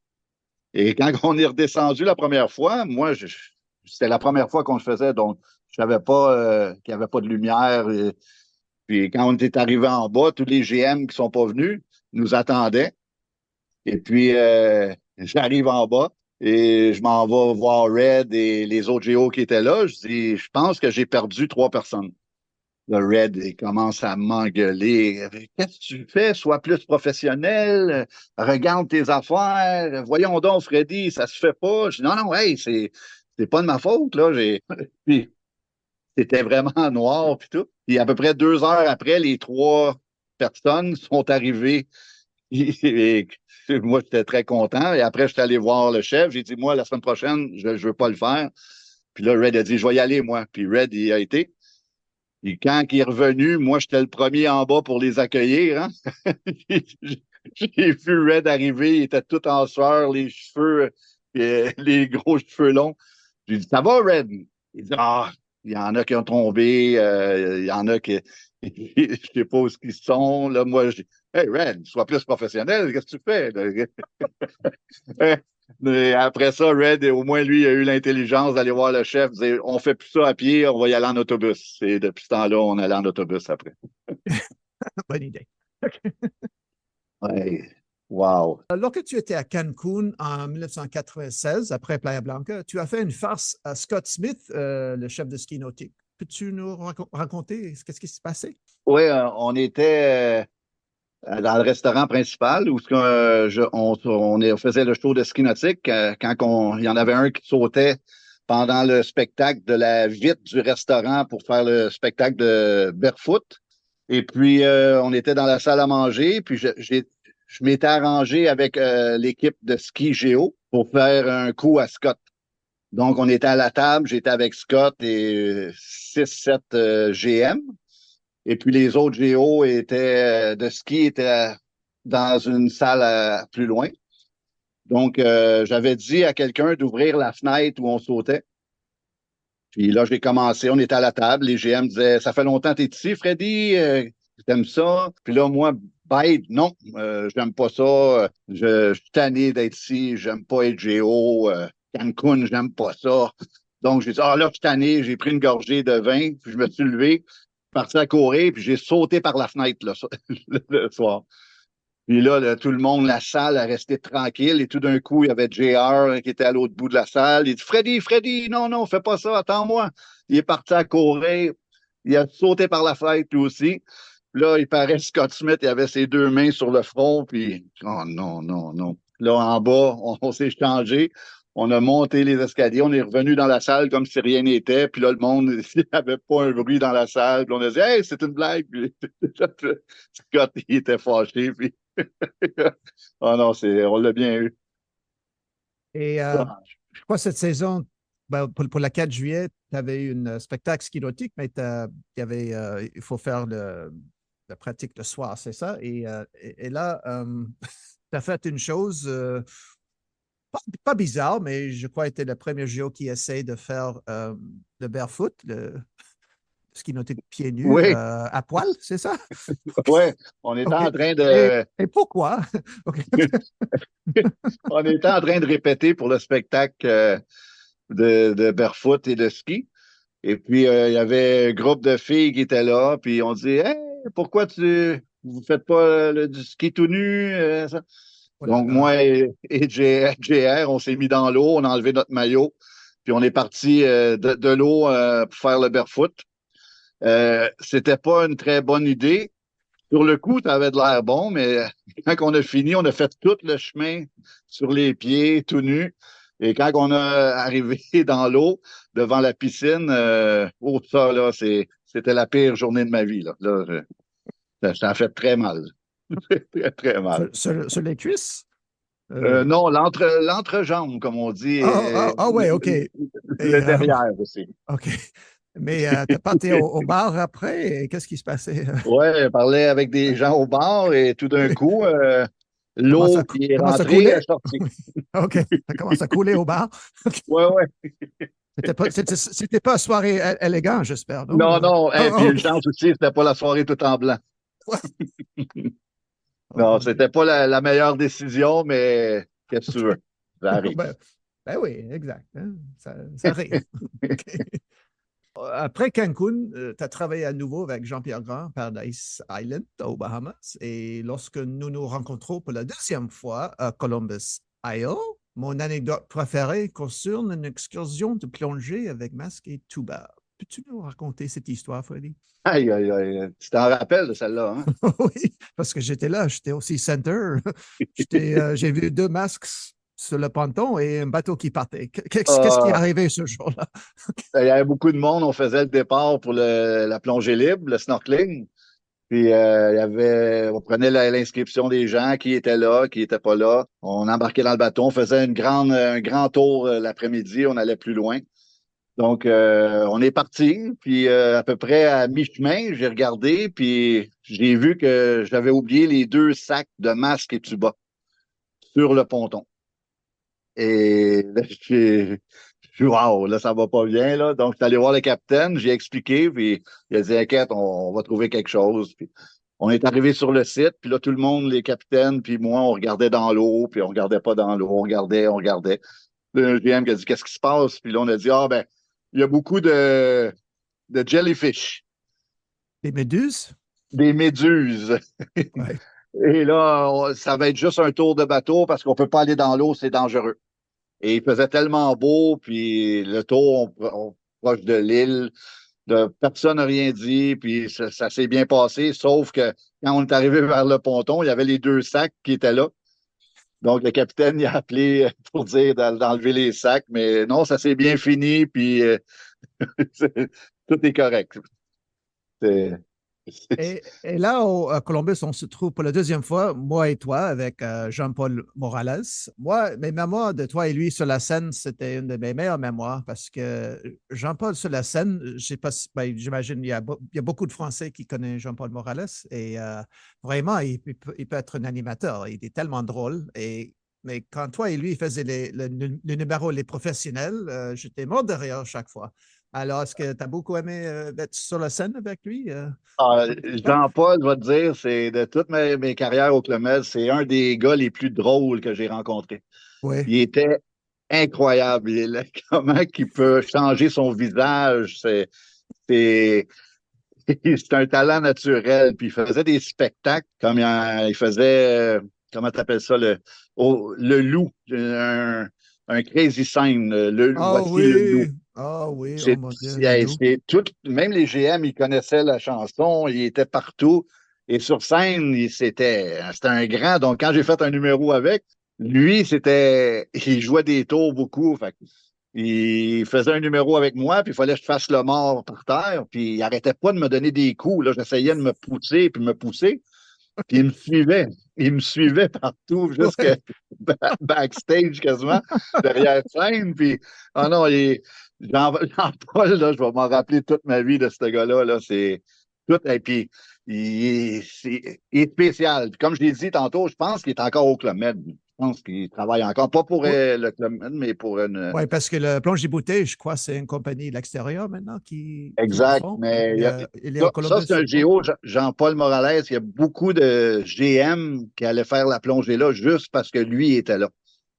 Et quand on est redescendu la première fois, c'était la première fois qu'on le faisait, donc je savais pas qu'il n'y avait pas de lumière. Puis quand on était arrivé en bas, tous les GM qui sont pas venus nous attendaient. Et puis, j'arrive en bas et je m'en vais voir Red et les autres GO qui étaient là. Je dis, je pense que j'ai perdu 3 personnes. Le Red, il commence à m'engueuler. Qu'est-ce que tu fais? Sois plus professionnel. Regarde tes affaires. Voyons donc, Freddy, ça se fait pas. Je dis, non, non, hey, c'est pas de ma faute, là. Puis, c'était vraiment noir, puis tout. Puis, à peu près 2 heures après, les 3 personnes sont arrivées. Et moi, j'étais très content. Et après, j'étais allé voir le chef. J'ai dit, moi, la semaine prochaine, je ne veux pas le faire. Puis là, Red a dit, je vais y aller, moi. Puis Red, il a été. Et quand il est revenu, moi, j'étais le premier en bas pour les accueillir. Hein? J'ai vu Red arriver, il était tout en sueur, les cheveux, les gros cheveux longs. J'ai dit, ça va, Red? Il dit, ah, il y en a qui ont tombé, il y en a qui, je ne sais pas où ils sont. Là, moi, je dis, hey, Red, sois plus professionnel, qu'est-ce que tu fais? Mais après ça, Red, au moins, lui, il a eu l'intelligence d'aller voir le chef, dire, on fait plus ça à pied, on va y aller en autobus. Et depuis ce temps-là, on allait en autobus après. Bonne idée. Ouais. Wow. Lorsque tu étais à Cancun en 1996, après Playa Blanca, tu as fait une farce à Scott Smith, le chef de ski nautique. Peux-tu nous raconter ce qui s'est passé? Oui, on était dans le restaurant principal où on faisait le show de ski nautique quand il y en avait un qui sautait pendant le spectacle de la vitre du restaurant pour faire le spectacle de barefoot. Et puis, on était dans la salle à manger, puis je m'étais arrangé avec l'équipe de ski Géo pour faire un coup à Scott. Donc, on était à la table, j'étais avec Scott et 6-7 GM. Et puis les autres géos de ski étaient dans une salle plus loin. Donc, j'avais dit à quelqu'un d'ouvrir la fenêtre où on sautait. Puis là, j'ai commencé, on était à la table, les GM disaient, ça fait longtemps que tu es ici, Freddy, t'aimes ça? Puis là, moi, bête, non, j'aime pas ça, je suis tanné d'être ici, j'aime pas être géo, Cancun, j'aime pas ça. Donc, j'ai dit, ah là, je suis tanné, j'ai pris une gorgée de vin, puis je me suis levé, parti à courir, puis j'ai sauté par la fenêtre là, le soir. Puis là, tout le monde, la salle a resté tranquille. Et tout d'un coup, il y avait JR qui était à l'autre bout de la salle. Il dit, Freddy, Freddy, non, non, fais pas ça, attends-moi. Il est parti à courir. Il a sauté par la fenêtre, lui aussi. Là, il paraît Scott Smith, il avait ses 2 mains sur le front. Puis, oh non, non, non. Là, en bas, on s'est changé. On a monté les escaliers. On est revenu dans la salle comme si rien n'était. Puis là, le monde, il n'y avait pas un bruit dans la salle. Puis on a dit, hey, c'est une blague. Puis, Scott, il était fâché. Puis, oh non, on l'a bien eu. Et je crois que cette saison, ben, pour la 4 juillet, tu avais eu un spectacle ski nautique, mais il faut faire la pratique le soir, c'est ça? Et là, tu as fait une chose pas bizarre, mais je crois que tu es le premier JO qui essaie de faire le barefoot, le ski nautique pieds nus, Oui, à poil, c'est ça? oui, on était OK. en train de, Et pourquoi? OK. on était en train de répéter pour le spectacle de barefoot et de ski. Et puis, il y avait un groupe de filles qui étaient là, puis on dit, hey, pourquoi vous faites pas du ski tout nu? Ça? Oh là Donc, là. moi et JR, on s'est mis dans l'eau, on a enlevé notre maillot, puis on est parti de l'eau pour faire le barefoot. C'était pas une très bonne idée. Sur le coup, ça avait de l'air bon, mais quand on a fini, on a fait tout le chemin sur les pieds, tout nu. Et quand on a arrivé dans l'eau, devant la piscine, oh, ça, là, c'était la pire journée de ma vie. Ça a fait très mal. Très, très mal. Sur les cuisses? Non, l'entrejambe, comme on dit, Ouais, OK. Et, le derrière aussi. OK. Mais tu es parti au bar après, et qu'est-ce qui se passait? Ouais, je parlais avec des gens au bar et tout d'un coup, Commence L'eau à, qui est commence à rentrée, elle est couler? sortie. OK. Ça commence à couler au bar. Ouais, ouais. C'était pas soirée élégante, j'espère, non? Non, non. Et puis Oh, une OK. chance aussi, c'était pas la soirée tout en blanc. Ouais. Oh Non, mon Dieu. c'était pas la meilleure décision, mais qu'est-ce que tu veux? Ça arrive. Ben, ben oui, exact, hein. Ça arrive. OK. Après Cancun, tu as travaillé à nouveau avec Jean-Pierre Grand, Paradise Island, aux Bahamas. Et lorsque nous nous rencontrons pour la deuxième fois à Columbus, Ohio, mon anecdote préférée concerne une excursion de plongée avec masque et tuba. Peux-tu nous raconter cette histoire, Freddy? Aïe, aïe, aïe. Tu t'en rappelles de celle-là, hein? Oui, parce que j'étais là, j'étais aussi center. J'ai vu deux masques sur le ponton et un bateau qui partait. Qu'est-ce qui est Ah, arrivé ce jour-là? il y avait beaucoup de monde. On faisait le départ pour la plongée libre, le snorkeling. Puis on prenait l'inscription des gens qui étaient là, qui n'étaient pas là. On embarquait dans le bateau, on faisait un grand tour l'après-midi, on allait plus loin. Donc, on est parti, puis à peu près à mi-chemin, j'ai regardé, puis j'ai vu que j'avais oublié les deux sacs de masques et tuba sur le ponton. Et là, wow, là, ça va pas bien, là. Donc, je suis allé voir le capitaine, j'ai expliqué, puis il a dit, inquiète, on va trouver quelque chose. Puis, on est arrivé sur le site, puis là, tout le monde, les capitaines, puis moi, on regardait dans l'eau, puis on regardait pas dans l'eau, on regardait, on regardait. Le GM qui a dit, qu'est-ce qui se passe? Puis là, on a dit, ah, ben, il y a beaucoup de jellyfish, Des méduses? des méduses. Ouais. Et là, ça va être juste un tour de bateau parce qu'on peut pas aller dans l'eau, c'est dangereux. Et il faisait tellement beau, puis le tour, proche de l'île, personne n'a rien dit, puis ça s'est bien passé, sauf que quand on est arrivé vers le ponton, il y avait les deux sacs qui étaient là. Donc, le capitaine, il a appelé pour dire d'enlever les sacs, mais non, ça s'est bien fini, puis tout est correct. C'est- Et là, à Columbus, on se trouve pour la deuxième fois, moi et toi, avec Jean-Paul Morales. Moi, mes mémoires de toi et lui sur la scène, c'était une de mes meilleures mémoires parce que Jean-Paul sur la scène, je sais pas si, ben, j'imagine il y a beaucoup de Français qui connaissent Jean-Paul Morales et vraiment, il peut être un animateur. Il est tellement drôle. Mais quand toi et lui faisaient le numéro Les Professionnels, j'étais mort de rire chaque fois. Alors, est-ce que tu as beaucoup aimé être sur la scène avec lui? Ah, Comme tout le temps? Jean-Paul va te dire, c'est de toutes mes carrières au Club Med, c'est un des gars les plus drôles que j'ai rencontrés. Oui. Il était incroyable. Comment il peut changer son visage, c'est, c'est un talent naturel. Puis il faisait des spectacles comme il faisait, comment t'appelles ça, le loup, un crazy sign, Ah voici le loup. oui, ah oui, oh mon Dieu, le loup. C'est tout, même les GM, ils connaissaient la chanson, il était partout. Et sur scène, c'était un grand. Donc, quand j'ai fait un numéro avec, lui, il jouait des tours beaucoup. Fait, il faisait un numéro avec moi, puis il fallait que je fasse le mort par terre, puis il arrêtait pas de me donner des coups. Là, j'essayais de me pousser, puis me pousser, puis il me suivait. Il me suivait partout, jusque Ouais. backstage quasiment, derrière scène. Puis, ah non, Jean-Paul, là, je vais m'en rappeler toute ma vie de ce gars-là. Là, c'est tout. Et puis, il est spécial. Puis, comme je l'ai dit tantôt, je pense qu'il est encore au Club Med. Je pense qu'il travaille encore, pas pour Oui, le Club Med, mais pour une. ouais, parce que le plonge bouteille, je crois, c'est une compagnie de l'extérieur maintenant qui le Exact. font. Mais Et, il est au ça, Columbus, c'est je un crois. géo, Jean-Paul Morales. Il y a beaucoup de GM qui allaient faire la plongée là juste parce que lui était là.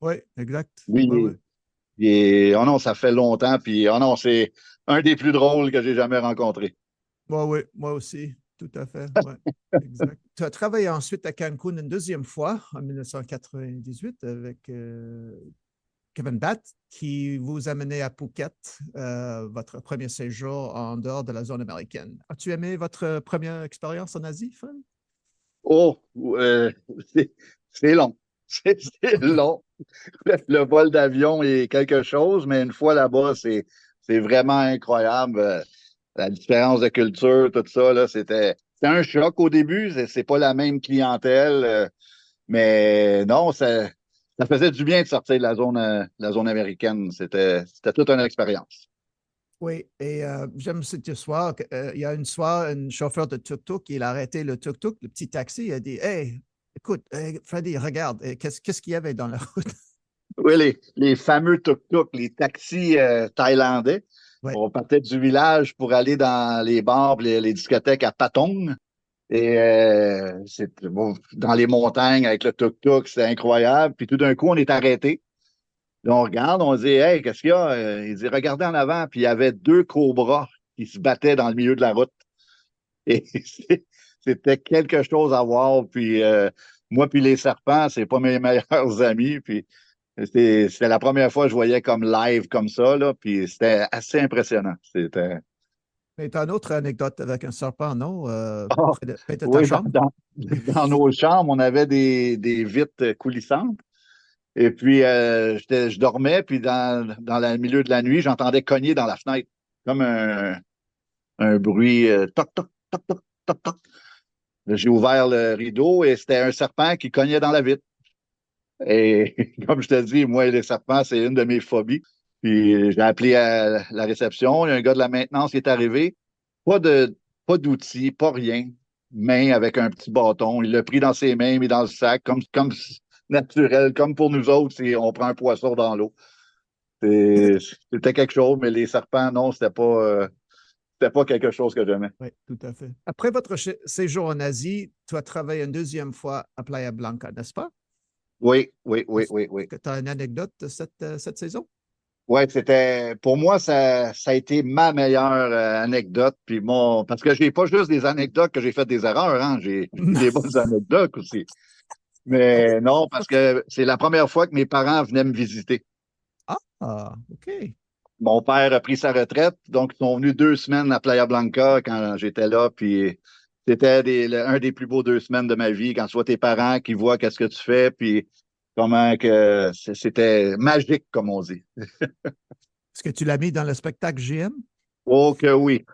Oui, exact. Lui, Oui, oui. oh non, ça fait longtemps. Puis, oh non, c'est un des plus drôles que j'ai jamais rencontré. Oui, oui, moi aussi, tout à fait. Ouais, exact. Tu as travaillé ensuite à Cancun une deuxième fois en 1998 avec Kevin Batt, qui vous a mené à Phuket, votre premier séjour en dehors de la zone américaine. As-tu aimé votre première expérience en Asie, Fred? Oh, c'est c'est long. C'est OK. long. Le vol d'avion est quelque chose, mais une fois là-bas, c'est vraiment incroyable. La différence de culture, tout ça, là, c'était un choc au début. C'est pas la même clientèle, mais non, ça faisait du bien de sortir de la zone américaine. C'était toute une expérience. Oui, et j'aime cette histoire. Il y a une soir, un chauffeur de tuk-tuk, il a arrêté le tuk-tuk, le petit taxi, il a dit, Hey, Écoute, Freddy, regarde, qu'est-ce qu'il y avait dans la route? Oui, les fameux tuk-tuk, les taxis thaïlandais. Ouais. On partait du village pour aller dans les bars, les discothèques à Patong. Et bon, dans les montagnes avec le tuk-tuk, c'était incroyable. Puis tout d'un coup, on est arrêté. Là, on regarde, on dit, hey, qu'est-ce qu'il y a? Il dit, regardez en avant. Puis il y avait deux cobras qui se battaient dans le milieu de la route. Et c'était quelque chose à voir. Puis moi, puis les serpents, c'est pas mes meilleurs amis. Puis c'était la première fois que je voyais comme live comme ça, là. Puis c'était assez impressionnant. C'était. Mais tu as une autre anecdote avec un serpent, non? Ah, Près de ta oui, chambre? dans nos chambres, on avait des vitres coulissantes. Et puis, je dormais, puis dans le milieu de la nuit, j'entendais cogner dans la fenêtre, comme un bruit toc, toc, toc, toc, toc, toc. J'ai ouvert le rideau et c'était un serpent qui cognait dans la vitre. Et comme je te dis, moi, les serpents, c'est une de mes phobies. Puis j'ai appelé à la réception, il y a un gars de la maintenance qui est arrivé. Pas de, pas d'outils, pas rien. Main avec un petit bâton. Il l'a pris dans ses mains, mis dans le sac, comme naturel, comme pour nous autres, si on prend un poisson dans l'eau. C'était quelque chose, mais les serpents, non, c'était pas quelque chose que j'aimais. Oui, tout à fait. Après votre séjour en Asie, tu as travaillé une deuxième fois à Playa Blanca, n'est-ce pas? Oui, oui, oui, Est-ce oui, oui. que tu as une anecdote de cette saison? Oui, pour moi, ça a été ma meilleure anecdote. Puis parce que j'ai pas juste des anecdotes que j'ai fait des erreurs, hein, j'ai des bonnes anecdotes aussi. Mais non, parce que c'est la première fois que mes parents venaient me visiter. OK. Mon père a pris sa retraite, donc ils sont venus 2 semaines à Playa Blanca quand j'étais là, puis c'était un des plus beaux 2 semaines de ma vie, quand tu vois tes parents qui voient qu'est-ce que tu fais, puis comment que c'était magique, comme on dit. Est-ce que tu l'as mis dans le spectacle GM? Oh que oui.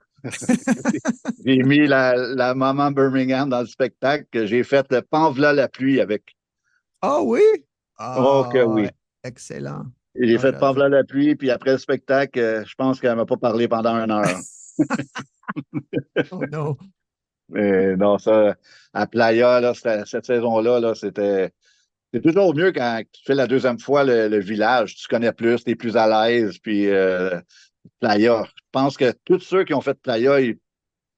J'ai mis la maman Birmingham dans le spectacle que j'ai fait le Panv'là la pluie avec. Ah oui? Oh que Ah, oui. excellent. Et j'ai Ah, fait Panv'là la pluie, puis après le spectacle, je pense qu'elle m'a pas parlé pendant 1 heure. oh non. Mais non, ça, à Playa, là, cette saison-là, là, c'est toujours mieux quand tu fais la deuxième fois le village. Tu connais plus, tu es plus à l'aise. Puis Playa, je pense que tous ceux qui ont fait Playa, ils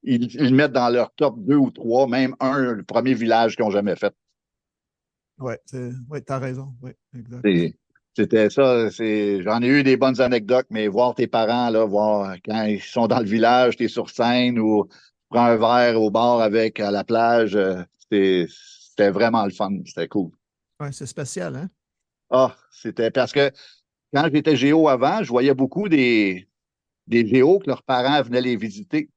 le mettent dans leur top 2 ou 3, même le premier village qu'ils n'ont jamais fait. Ouais, ouais, t'as raison. Oui, exact. C'est- C'était ça. J'en ai eu des bonnes anecdotes, mais voir tes parents, là, voir quand ils sont dans le village, tu es sur scène ou tu prends un verre au bar avec à la plage, c'était vraiment le fun. C'était cool. Ouais, c'est spécial, hein? Ah, c'était parce que quand j'étais géo avant, je voyais beaucoup des géos que leurs parents venaient les visiter.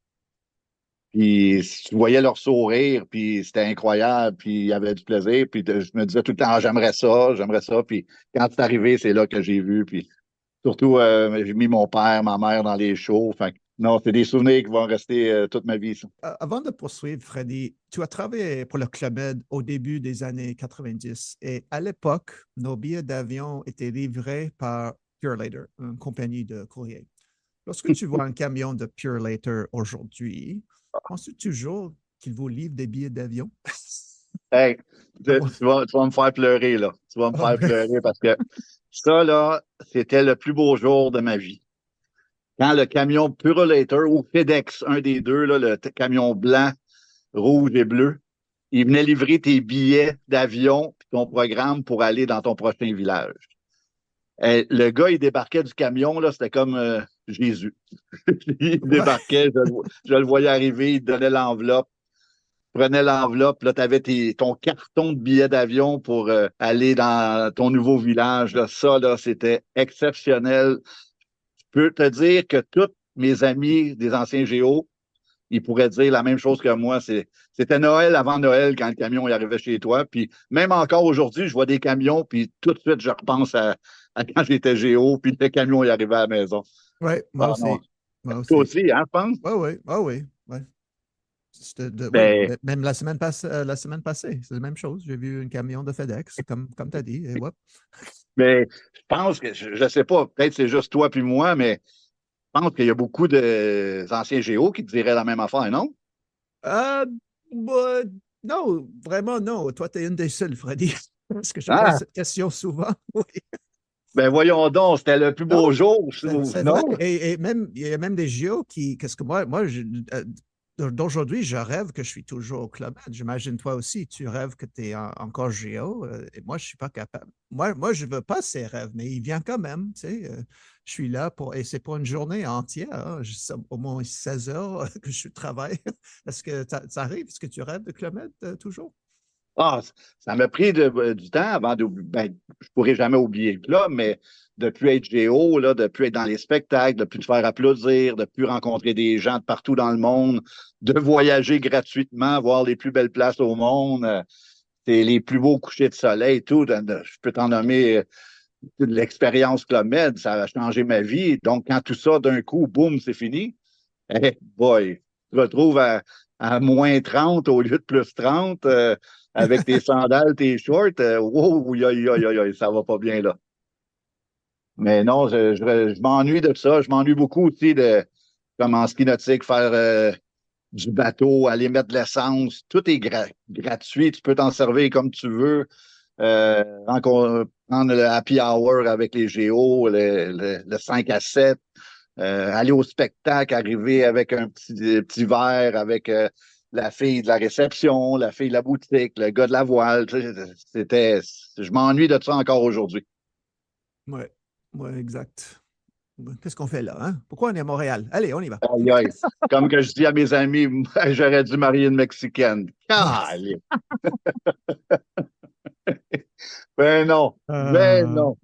Puis tu voyais leur sourire, puis c'était incroyable, puis il y avait du plaisir. Puis je me disais tout le temps, ah, j'aimerais ça, j'aimerais ça. Puis quand c'est arrivé, c'est là que j'ai vu. Puis surtout, j'ai mis mon père, ma mère dans les shows. Fait que, non, c'est des souvenirs qui vont rester toute ma vie, ça. Avant de poursuivre, Freddy, tu as travaillé pour le Club Med au début des années 90 et à l'époque, nos billets d'avion étaient livrés par Purelator, une compagnie de courrier. Lorsque tu vois un camion de Purelator aujourd'hui, penses-tu toujours qu'il vous livre des billets d'avion? Hey, tu vas me faire pleurer, là. Tu vas me Ah faire ouais. pleurer parce que ça, là, c'était le plus beau jour de ma vie. Quand le camion Purolator ou FedEx, un des deux, là, le camion blanc, rouge et bleu, il venait livrer tes billets d'avion et ton programme pour aller dans ton prochain village. Le gars, il débarquait du camion, là, c'était comme Jésus. Il Ouais. débarquait, je le voyais arriver, il donnait l'enveloppe, prenait l'enveloppe, là, tu avais ton carton de billets d'avion pour aller dans ton nouveau village. Là. Ça, là, c'était exceptionnel. Je peux te dire que tous mes amis des anciens géos, ils pourraient dire la même chose que moi. C'était Noël avant Noël quand le camion est arrivé chez toi. Puis même encore aujourd'hui, je vois des camions, puis tout de suite, je repense à quand j'étais géo, puis le camion est arrivé à la maison. Ouais, moi Ah non. aussi. Moi Toi aussi. aussi, hein, je pense? Ouais, ouais, ah oui, ouais. Oui, Ben, même la semaine passée, c'est la même chose. J'ai vu un camion de FedEx, comme tu as dit, et hop. mais je pense que, je ne sais pas, peut-être c'est juste toi puis moi, mais je pense qu'il y a beaucoup d'anciens géos qui te diraient la même affaire, non? Euh, bah, Non, vraiment non. Toi, tu es une des seules, Freddy. Parce que je pose Ah, cette question souvent. Oui. ben voyons donc, c'était le plus beau Non, jour, c'est vrai. non? Et même, il y a même des JO qui. Qu'est-ce que euh, d'aujourd'hui, je rêve que je suis toujours au Club Med. J'imagine toi aussi, tu rêves que tu es encore JO. Et moi, je ne suis pas capable. Moi, je ne veux pas ces rêves, mais il vient quand même. Tu sais, je suis là pour. Et c'est pour une journée entière. Hein. Au moins 16 heures que je travaille. Est-ce que ça arrive? Est-ce que tu rêves de Club Med toujours? Ah, ça m'a pris du temps avant de. Ben, je pourrais jamais oublier le club, mais de plus être géo, là, de plus être dans les spectacles, de plus te faire applaudir, de plus rencontrer des gens de partout dans le monde, de voyager gratuitement, voir les plus belles places au monde, c'est les plus beaux couchers de soleil, tout. Je peux t'en nommer l'expérience Club Med, ça a changé ma vie. Donc, quand tout ça, d'un coup, boum, c'est fini, eh boy, tu te retrouves à moins 30 au lieu de plus 30 avec tes sandales, tes shorts. Wow, ça va pas bien là. Mais non, je m'ennuie de ça. Je m'ennuie beaucoup aussi de, comme en ski nautique, faire du bateau, aller mettre de l'essence. Tout est gratuit. Tu peux t'en servir comme tu veux. Prendre le happy hour avec les géos, le 5 à 7. Aller au spectacle, arriver avec un petit verre, avec la fille de la réception, la fille de la boutique, le gars de la voile. Tu sais, je m'ennuie de ça encore aujourd'hui. Oui, ouais, exact. Qu'est-ce qu'on fait là, hein? Pourquoi on est à Montréal? Allez, on y va. Aïe, aïe. Comme que je dis à mes amis, j'aurais dû marier une Mexicaine. Calé. Ben non, ben Euh, non.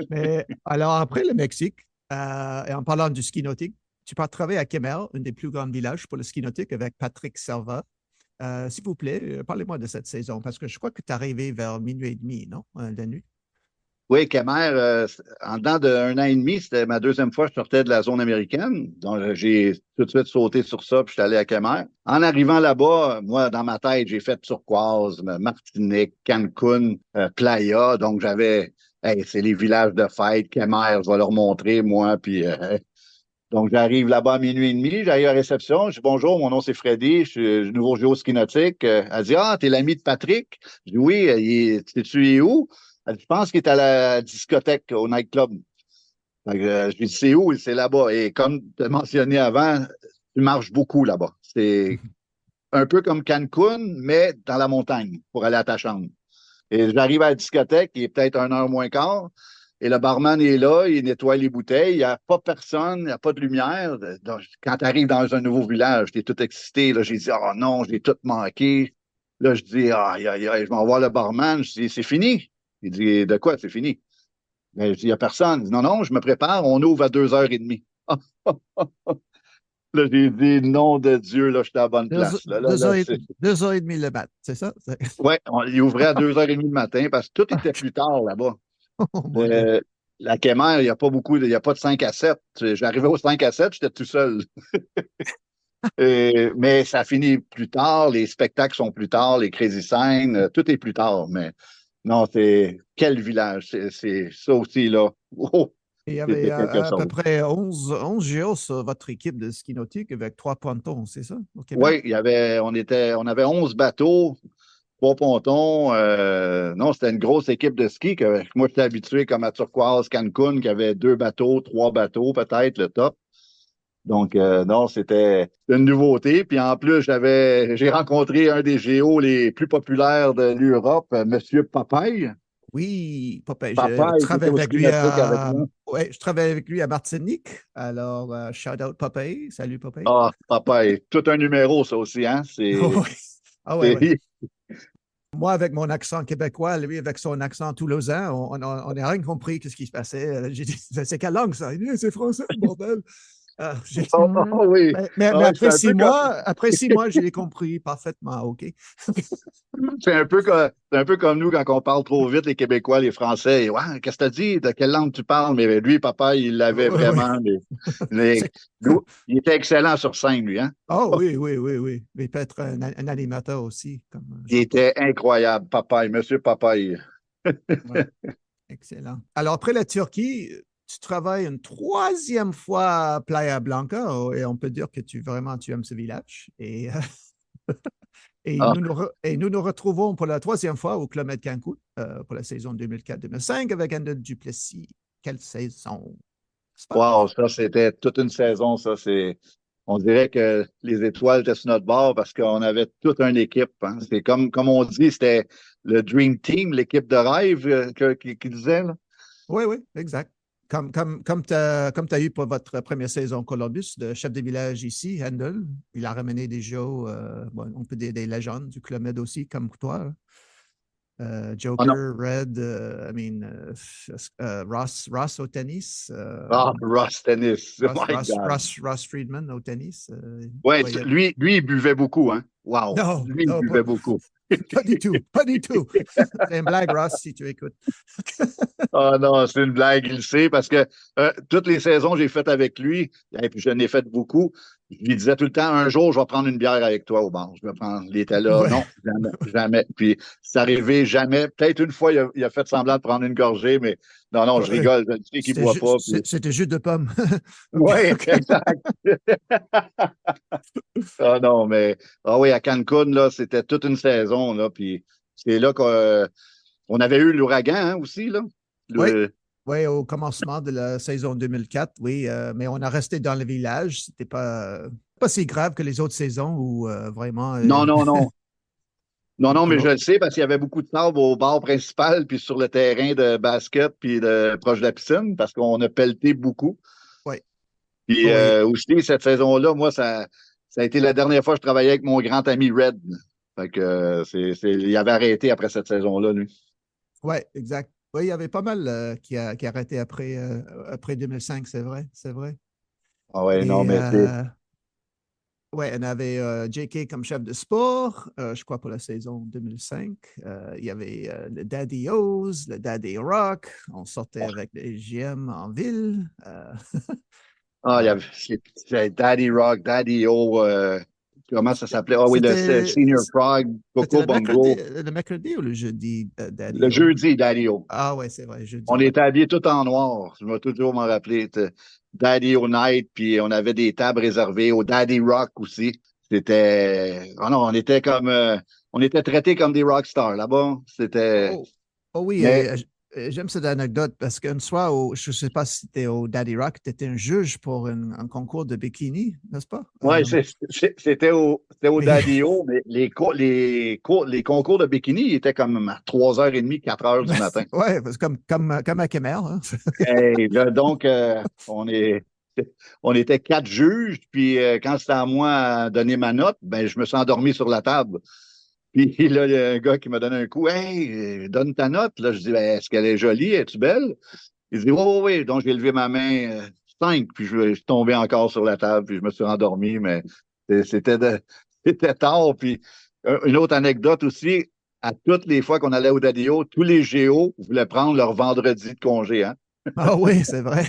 mais alors, après le Mexique, et en parlant du ski nautique, tu pars travailler à Kemer, un des plus grands villages pour le ski nautique, avec Patrick Serva. S'il vous plaît, parlez-moi de cette saison, parce que je crois que tu es arrivé vers minuit et demi, non? La nuit. Oui, Kemer, en dedans d'un an et demi, c'était ma deuxième fois que je sortais de la zone américaine. Donc, j'ai tout de suite sauté sur ça, puis je suis allé à Kemer. En arrivant là-bas, moi, dans ma tête, j'ai fait Turquoise, Martinique, Cancun, Playa. Donc, hey, c'est les villages de fête, Kemer, je vais leur montrer, moi. Puis, donc, j'arrive là-bas à minuit et demi, j'arrive à la réception, je dis bonjour, mon nom c'est Freddy, je suis nouveau géo ski nautique. Elle dit, ah, t'es l'ami de Patrick? Je dis, oui, sais-tu il est où? Elle dit, je pense qu'il est à la discothèque, au nightclub. Fait que, je lui dis, c'est où? C'est là-bas. Et comme tu as mentionné avant, tu marches beaucoup là-bas. C'est un peu comme Cancun, mais dans la montagne pour aller à ta chambre. Et j'arrive à la discothèque, il est peut-être 1 heure moins quart, et le barman est là, il nettoie les bouteilles, il n'y a pas personne, il n'y a pas de lumière. Donc, quand tu arrives dans un nouveau village, tu es tout excité. Là, j'ai dit, oh non, j'ai tout manqué. Là, je dis, aïe, aïe, aïe, je m'en vais voir le barman. Je dis, c'est fini. Il dit, de quoi, c'est fini? Ben, je dis, il n'y a personne. Il dit, non, non, je me prépare, on ouvre à 2h30. Là, j'ai dit, nom de Dieu, là, j'étais à la bonne place. Deux heures, 2 heures et demie le mat, c'est ça? Ouais, il ouvrait à 2h30 le matin parce que tout était plus tard là-bas. Oh mon Dieu. Euh, la Kémer, il n'y a pas beaucoup, il n'y a pas de 5 à 7. J'arrivais au 5 à 7, j'étais tout seul. Mais ça finit plus tard, les spectacles sont plus tard, les Crazy Signs, tout est plus tard. Mais non, c'est quel village? C'est ça aussi, là. Oh, Il y avait c'était quelque à peu chose. près 11 géos sur votre équipe de ski nautique avec 3 pontons, c'est ça, au Québec? Oui, on avait 11 bateaux, 3 pontons. Non, c'était une grosse équipe de ski que moi, j'étais habitué comme à Turquoise, Cancun, qui avait 2 bateaux, 3 bateaux, peut-être, le top. Donc, non, c'était une nouveauté. Puis en plus, j'ai rencontré un des géos les plus populaires de l'Europe, Monsieur Popeye. Oui, papa, je Popeye qui était travaille au avec ski lui nautique avec moi. ouais, je travaille avec lui à Martinique. Alors, shout out Popeye. Salut Popeye. Ah, Popeye, tout un numéro, ça aussi, hein? Oh, oui. Ah ouais, ouais. C'est- Moi, avec mon accent québécois, lui, avec son accent toulousain, on n'a rien compris de ce qui se passait. J'ai dit, c'est quelle langue ça? Il dit, c'est français, bordel. Oh, oh, oui. Mais Ah ouais, après 6 mois, j'ai compris parfaitement, OK? c'est un peu comme nous quand on parle trop vite, les Québécois, les Français. Ouais, qu'est-ce que tu dis? De quelle langue tu parles? Mais lui, papa, il l'avait Oui, oui. vraiment. C'est- Il était excellent sur scène, lui, hein? Oh oui, oui, oui, oui. Mais peut-être un animateur aussi, comme Il j'entends. était incroyable, Papaye, Monsieur Papaye. Ouais, excellent. Alors, après la Turquie, tu travailles une troisième fois à Playa Blanca et on peut dire que tu aimes ce village. Et Et Ah, nous nous retrouvons pour la troisième fois au Club Med Cancun pour la saison 2004-2005 avec Andel Duplessis. Quelle saison, n'est-ce pas? wow, ça, c'était toute une saison, ça. On dirait que les étoiles étaient sur notre bord parce qu'on avait toute une équipe, hein. C'est comme on dit, c'était le Dream Team, l'équipe de rêve qui disait, là. Oui, oui, exact. Comme tu as eu pour votre première saison Columbus, le chef de village ici, Handel, il a ramené des jeux, bon, on peut des légendes du Club Med aussi, comme toi, hein. Oh non. Joker, Red, Ross au tennis, Ah, Ross Tennis. My God. Ross Friedman au tennis. Ouais, Ouais, lui, il buvait beaucoup, hein. Wow. non, Lui, il non, pas, buvait beaucoup. pas du tout, pas du tout. C'est une blague, Ross, si tu écoutes. Ah non, c'est une blague, il le sait, parce que toutes les saisons que j'ai faites avec lui, et puis je n'ai fait beaucoup, je lui disais tout le temps, un jour, je vais prendre une bière avec toi au bar. Je vais prendre. Il était là, Ouais. non, jamais, jamais. Puis c'est arrivé jamais. Peut-être une fois, il a fait semblant de prendre une gorgée, mais non, non, je Ouais. rigole, je sais qu'il ne boit pas. Puis... C'était jus de pomme. OK, Oui, OK. exact. Ah non, mais ah oui, à Cancun, là, c'était toute une saison, là, puis c'est là qu'on avait eu l'ouragan, hein, aussi, là. Oui, Le, oui, au commencement de la saison 2004, oui, mais on a resté dans le village. C'était pas si grave que les autres saisons où vraiment. non, non, non. Non, non, mais je Comment? le sais parce qu'il y avait beaucoup de sable au bar principal, puis sur le terrain de basket, puis proche de la piscine, parce qu'on a pelleté beaucoup. Oui, Puis oui, aussi, cette saison-là, moi, ça a été la dernière fois que je travaillais avec mon grand ami Red. Fait que il avait arrêté après cette saison-là, lui. oui, exact. Oui, il y avait pas mal qui a arrêté après 2005, c'est vrai, c'est vrai. Ah ouais, non, Et mais c'est. ouais, on avait JK comme chef de sport, je crois pour la saison 2005. Il y avait le Daddy O's, le Daddy Rock. On sortait avec les GM en ville. Ah, il y Euh, avait c'est Daddy Rock, Daddy O, comment ça s'appelait? Ah oui, le C'était, Senior Frog, c'était Coco Bongo. le mercredi ou le jeudi, Le Daddy O? jeudi, Daddy O. Ah ouais, c'est vrai, jeudi, On ouais. était habillés tout en noir. Je vais toujours m'en rappeler. C'était Daddy O'Night, puis on avait des tables réservées au Daddy Rock aussi. C'était. Ah non, on était traités comme des rockstars là-bas. C'était. Oh, oh oui, Mais j'aime cette anecdote parce qu'une fois, je ne sais pas si c'était au Daddy Rock, tu étais un juge pour un concours de bikini, n'est-ce pas? ouais, c'était au Mais, Daddy O, mais les concours de bikini ils étaient comme à 3h30, 4h du matin. ouais, c'est comme à Kemer, hein. Hey, là, donc, on était quatre juges, puis quand c'était à moi de donner ma note, ben, je me suis endormi sur la table. Puis là, il y a un gars qui m'a donné un coup. Hey, donne ta note. Là, je dis, ben, est-ce qu'elle est jolie? Es-tu belle? Il dit, oui, oui, oui. Donc, j'ai levé ma main 5, puis je suis tombé encore sur la table, puis je me suis endormi, mais c'était c'était tard. Puis une autre anecdote aussi, à toutes les fois qu'on allait au Dadio, tous les géos voulaient prendre leur vendredi de congé, hein? Ah oui, c'est vrai.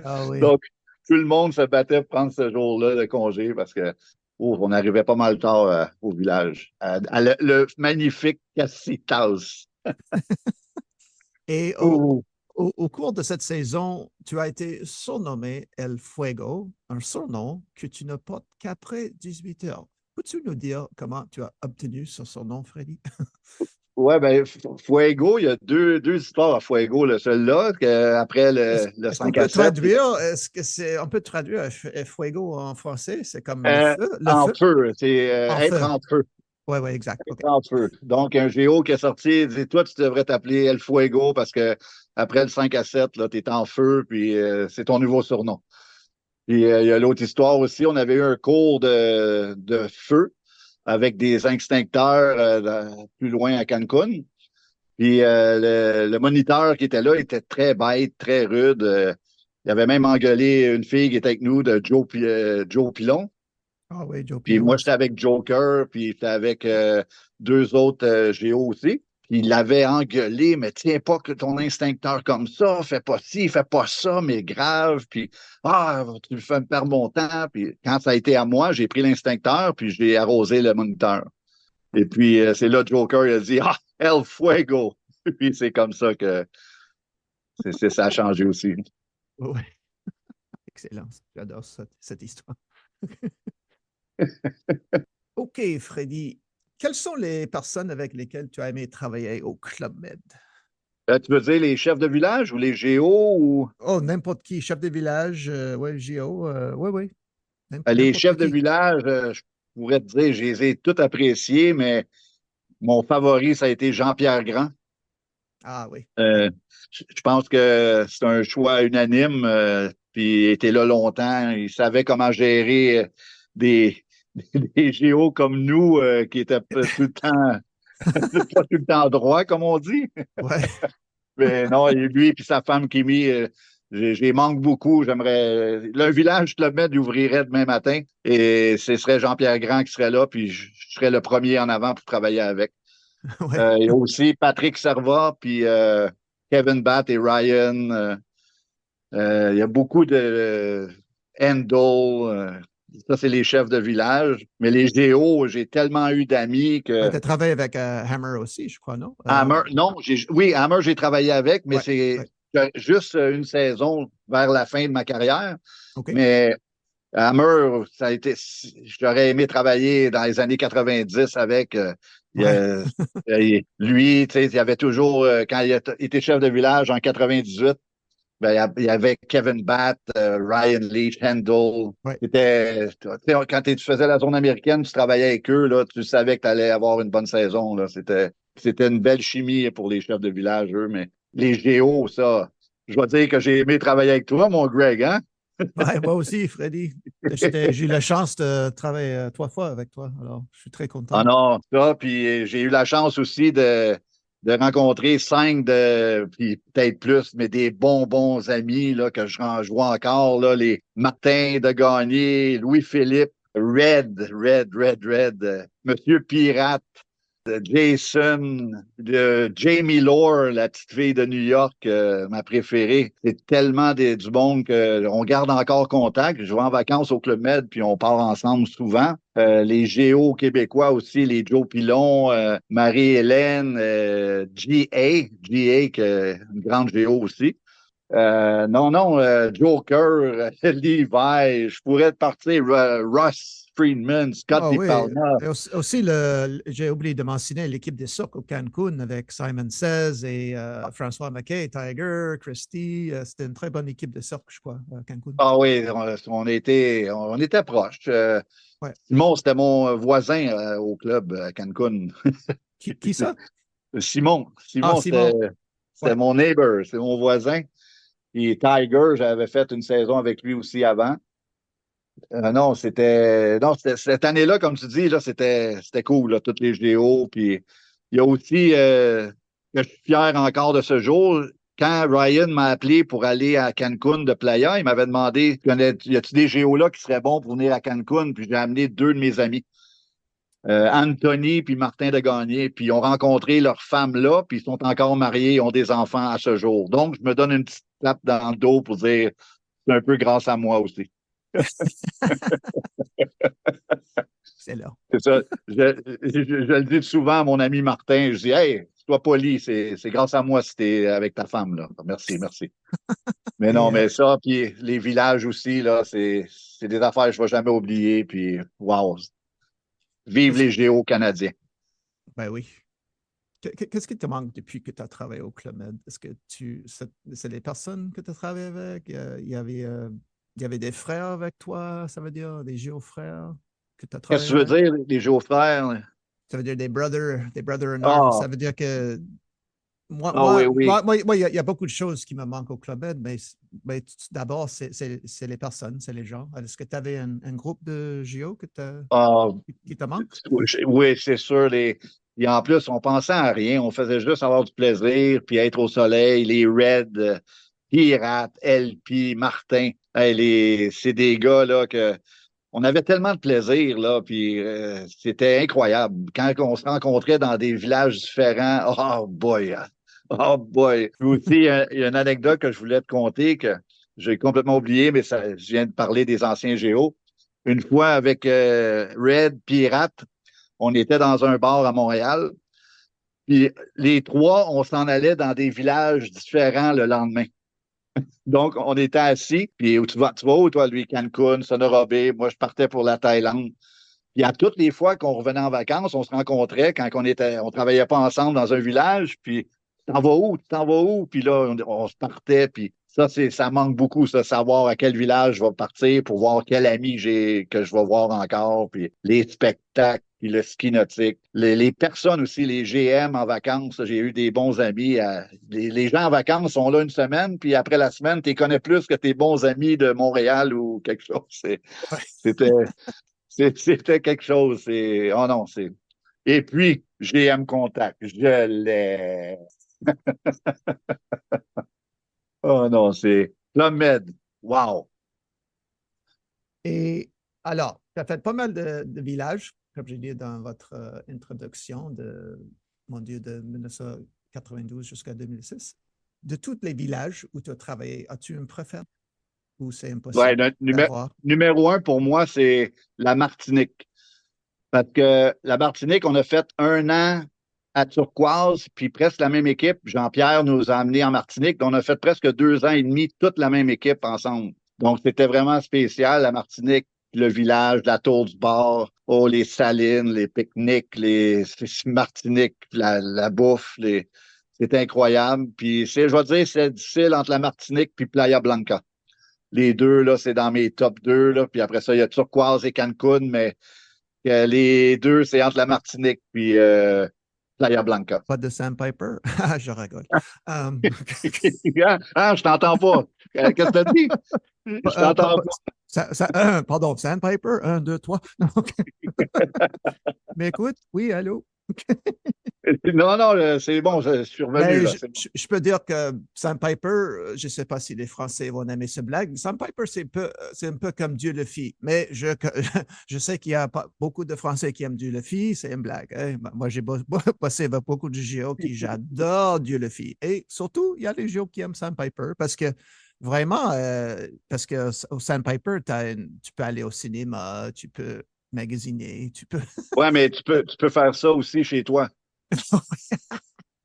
Ah oui. Donc, tout le monde se battait pour prendre ce jour-là de congé parce que on arrivait pas mal tard au village, à le magnifique Casitas. Et Ouh. au cours de cette saison, tu as été surnommé El Fuego, un surnom que tu ne portes qu'après 18 heures. Peux-tu nous dire comment tu as obtenu ce surnom, Freddy? Ouais, ben, Fuego, il y a deux histoires à Fuego. Celui-là, après le Est-ce qu'on 5 à peut 7, traduire, on peut traduire Fuego en français? C'est comme le en feu, feu, c'est en être feu. en feu. Oui, oui, exact. OK. Être en feu. Donc, un géo qui est sorti, il dit, toi, tu devrais t'appeler El Fuego parce que après le 5 à 7, là, tu es en feu, puis c'est ton nouveau surnom. Puis il y a l'autre histoire aussi, on avait eu un cours de feu avec des extincteurs plus loin à Cancun. Puis le moniteur qui était là était très bête, très rude. Il avait même engueulé une fille qui était avec nous de Joe Pilon. Ah oui, Joe Puis moi, Pilon. j'étais avec Joker, puis j'étais avec deux autres géos aussi. Puis il l'avait engueulé, mais tiens pas que ton instincteur comme ça, fais pas ci, fais pas ça, mais grave. Puis tu me fais me perdre mon temps. Puis quand ça a été à moi, j'ai pris l'instincteur, puis j'ai arrosé le moniteur. Et puis c'est là Joker, il a dit El Fuego. Puis c'est comme ça que ça a changé aussi. Oui, excellent. J'adore cette histoire. OK. OK, Freddy. Quelles sont les personnes avec lesquelles tu as aimé travailler au Club Med? Tu veux dire les chefs de village ou les géos ou Oh, n'importe qui, chef de village, ouais, JO, ouais, ouais, les n'importe chefs de qui. village, je pourrais te dire, je les ai tous appréciés, mais mon favori, ça a été Jean-Pierre Grand. Ah oui, ouais, Euh, je pense que c'est un choix unanime, puis il était là longtemps. Il savait comment gérer des, des géos comme nous qui étaient pas tout le temps, pas tout le temps droit, comme on dit. ouais, Mais non, et lui et sa femme Kimi, je les manque beaucoup. J'aimerais. Le village Club Med ouvrirait demain matin et ce serait Jean-Pierre Grand qui serait là, puis je serais le premier en avant pour travailler avec. ouais. Il y a aussi Patrick Servat, puis Kevin Batt et Ryan. Il y a beaucoup de Handel. Ça, c'est les chefs de village. Mais les géos, j'ai tellement eu d'amis Ouais, que. tu as travaillé avec Hammer aussi, je crois, non? Hammer, non, oui, Hammer, j'ai travaillé avec, mais Ouais, c'est ouais, juste une saison vers la fin de ma carrière. OK. Mais Hammer, ça a été. J'aurais aimé travailler dans les années 90 avec. Ouais, Lui, tu sais, il y avait toujours, quand il était chef de village en 98, ben, il y avait Kevin Batt, Ryan Leach, Handel. ouais. Quand tu faisais la zone américaine, tu travaillais avec eux, là, tu savais que tu allais avoir une bonne saison. Là. C'était une belle chimie pour les chefs de village, eux, mais les géos, ça, je vais dire que j'ai aimé travailler avec toi, mon Greg, hein? Ouais, moi aussi, Freddy. J'ai eu la chance de travailler 3 fois avec toi, alors je suis très Ah content. non, ça, puis j'ai eu la chance aussi de rencontrer puis peut-être plus, mais des bons amis là, je vois encore, là, les Martin de Gagné, Louis-Philippe, Red, Monsieur Pirate, Jason, Jamie Lore, la petite fille de New York, ma préférée. C'est tellement du monde qu'on garde encore contact. Je vais en vacances au Club Med, puis on part ensemble souvent. Les géos québécois aussi, les Joe Pilon, Marie-Hélène, une grande géo aussi. Non, Joker, Levi, je pourrais te partir, Russ Friedman, Ah Scotty oui, Palmer. et aussi, j'ai oublié de mentionner l'équipe des Socs au Cancun avec Simon Says et François Mackay, Tiger, Christy. C'était une très bonne équipe de Socs, je crois, à Cancun. Ah oui, on était proches. Ouais. Simon, c'était mon voisin au club à Cancun. Qui ça? Simon, Ah, c'était Simon. c'était Ouais. mon neighbor, c'est mon voisin. Et Tiger, j'avais fait une saison avec lui aussi avant. Non, cette année-là, comme tu dis, là, c'était cool, là, tous les géos. Puis il y a aussi que je suis fier encore de ce jour. Quand Ryan m'a appelé pour aller à Cancun de Playa, il m'avait demandé y a-tu des géos là qui seraient bons pour venir à Cancun? Puis j'ai amené deux de mes amis, Anthony puis Martin de Gagné. Puis ils ont rencontré leur femme là, puis ils sont encore mariés, ils ont des enfants à ce jour. Donc, je me donne une petite tape dans le dos pour dire c'est un peu grâce à moi aussi. C'est là. C'est ça. Je le dis souvent à mon ami Martin. Je dis, hey, sois poli, c'est grâce à moi si t'es avec ta femme, là. Merci. Mais non, Et, mais ça, puis les villages aussi, là, c'est des affaires que je ne vais jamais oublier. Puis, wow, vive est-ce- les géos canadiens. ben oui. Qu'est-ce qui te manque depuis que tu as travaillé au Club Med? Est-ce que c'est les personnes que tu as travaillé avec? Il y avait des frères avec toi, ça veut dire des géofrères que tu as Qu'est-ce travaillé que tu veux avec? dire, les géofrères? Ça veut dire des brothers in arms. Ah, Ça veut dire que oui. il y a beaucoup de choses qui me manquent au Club Med, mais d'abord, c'est les personnes, c'est les gens. Est-ce que tu avais un groupe de géo Ah, qui te manque? oui, c'est sûr. Et en plus, on pensait à rien. On faisait juste avoir du plaisir, puis être au soleil. Les Reds, Pirates, LP, Martin. Hey, c'est des gars là, que on avait tellement de plaisir, là, puis c'était incroyable. Quand on se rencontrait dans des villages différents, oh boy, hein. Oh boy. Puis aussi, il y a une anecdote que je voulais te conter que j'ai complètement oublié, mais je viens de parler des anciens géos. Une fois avec Red Pirate, on était dans un bar à Montréal, puis les trois, on s'en allait dans des villages différents le lendemain. Donc, on était assis, puis tu vas où, toi, lui, Cancun, Sonorabé, moi, je partais pour la Thaïlande. Puis à toutes les fois qu'on revenait en vacances, on se rencontrait quand on travaillait pas ensemble dans un village, puis tu t'en vas où? Tu t'en vas où? Puis là, on se partait, puis ça manque beaucoup, ça, savoir à quel village je vais partir pour voir quel ami que je vais voir encore, puis les spectacles, puis le ski nautique. Les personnes aussi, les GM en vacances, j'ai eu des bons amis. Les gens en vacances sont là une semaine, puis après la semaine, tu les connais plus que tes bons amis de Montréal ou quelque chose. C'était, c'était quelque chose. Oh non, c'est. Et puis, GM Contact, je l'ai. Oh non, c'est Club Med. Wow. Et alors, tu as fait pas mal de villages, comme j'ai dit dans votre introduction mon Dieu, de 1992 jusqu'à 2006. De tous les villages où tu as travaillé, as-tu une préférence ou c'est Ouais, impossible d'avoir? numéro un pour moi, c'est la Martinique. Parce que la Martinique, on a fait 1 an à Turquoise, puis presque la même équipe. Jean-Pierre nous a amenés en Martinique. On a fait presque 2 ans et demi, toute la même équipe ensemble. Donc, c'était vraiment spécial, la Martinique, le village, la tour du bar, oh, les salines, les pique-niques, les Martinique, la bouffe, c'était incroyable. Puis, je vais dire, c'est difficile entre la Martinique puis Playa Blanca. Les deux, là, c'est dans mes top 2, là. Puis après ça, il y a Turquoise et Cancun, mais les deux, c'est entre la Martinique puis Playa Blanca. Pas de Sandpiper? Je rigole. Je t'entends pas. Qu'est-ce que tu as dit? Je t'entends pas. Pardon, Sandpiper, un, deux, trois. Mais écoute, oui, allô? Non, non, c'est bon, je suis revenu, Mais là. C'est bon. je peux dire que Sandpiper, je ne sais pas si les Français vont aimer ce blague. Sandpiper, c'est un peu comme Dieu le fit. Mais je sais qu'il y a pas beaucoup de Français qui aiment Dieu le fit. C'est une blague. Hein. Moi, j'ai bossé avec beaucoup de géos qui j'adore Dieu le fit. Et surtout, il y a les géos qui aiment Sandpiper parce que vraiment, parce que au Sandpiper, tu peux aller au cinéma, tu peux magasiner, tu peux. Ouais, mais tu peux faire ça aussi chez toi.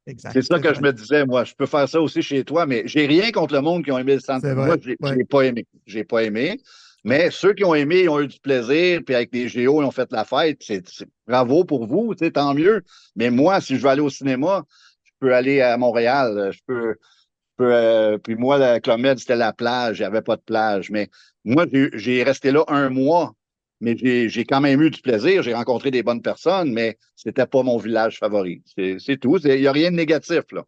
Exact, C'est ça c'est que je vrai. me disais, moi. Je peux faire ça aussi chez toi, mais j'ai rien contre le monde qui ont aimé le centre. C'est Moi, vrai. je Ouais, l'ai pas aimé. J'ai pas aimé. ouais. Mais ceux qui ont aimé, ils ont eu du plaisir, puis avec des géos, ils ont fait la fête. Bravo pour vous, tu sais, tant mieux. Mais moi, si je veux aller au cinéma, je peux aller à Montréal. Puis moi, la Club Med, c'était la plage. Il n'y avait pas de plage. Mais moi, j'ai resté là 1 mois, mais j'ai quand même eu du plaisir. J'ai rencontré des bonnes personnes, mais c'était pas mon village favori. C'est tout. Il n'y a rien de négatif, là.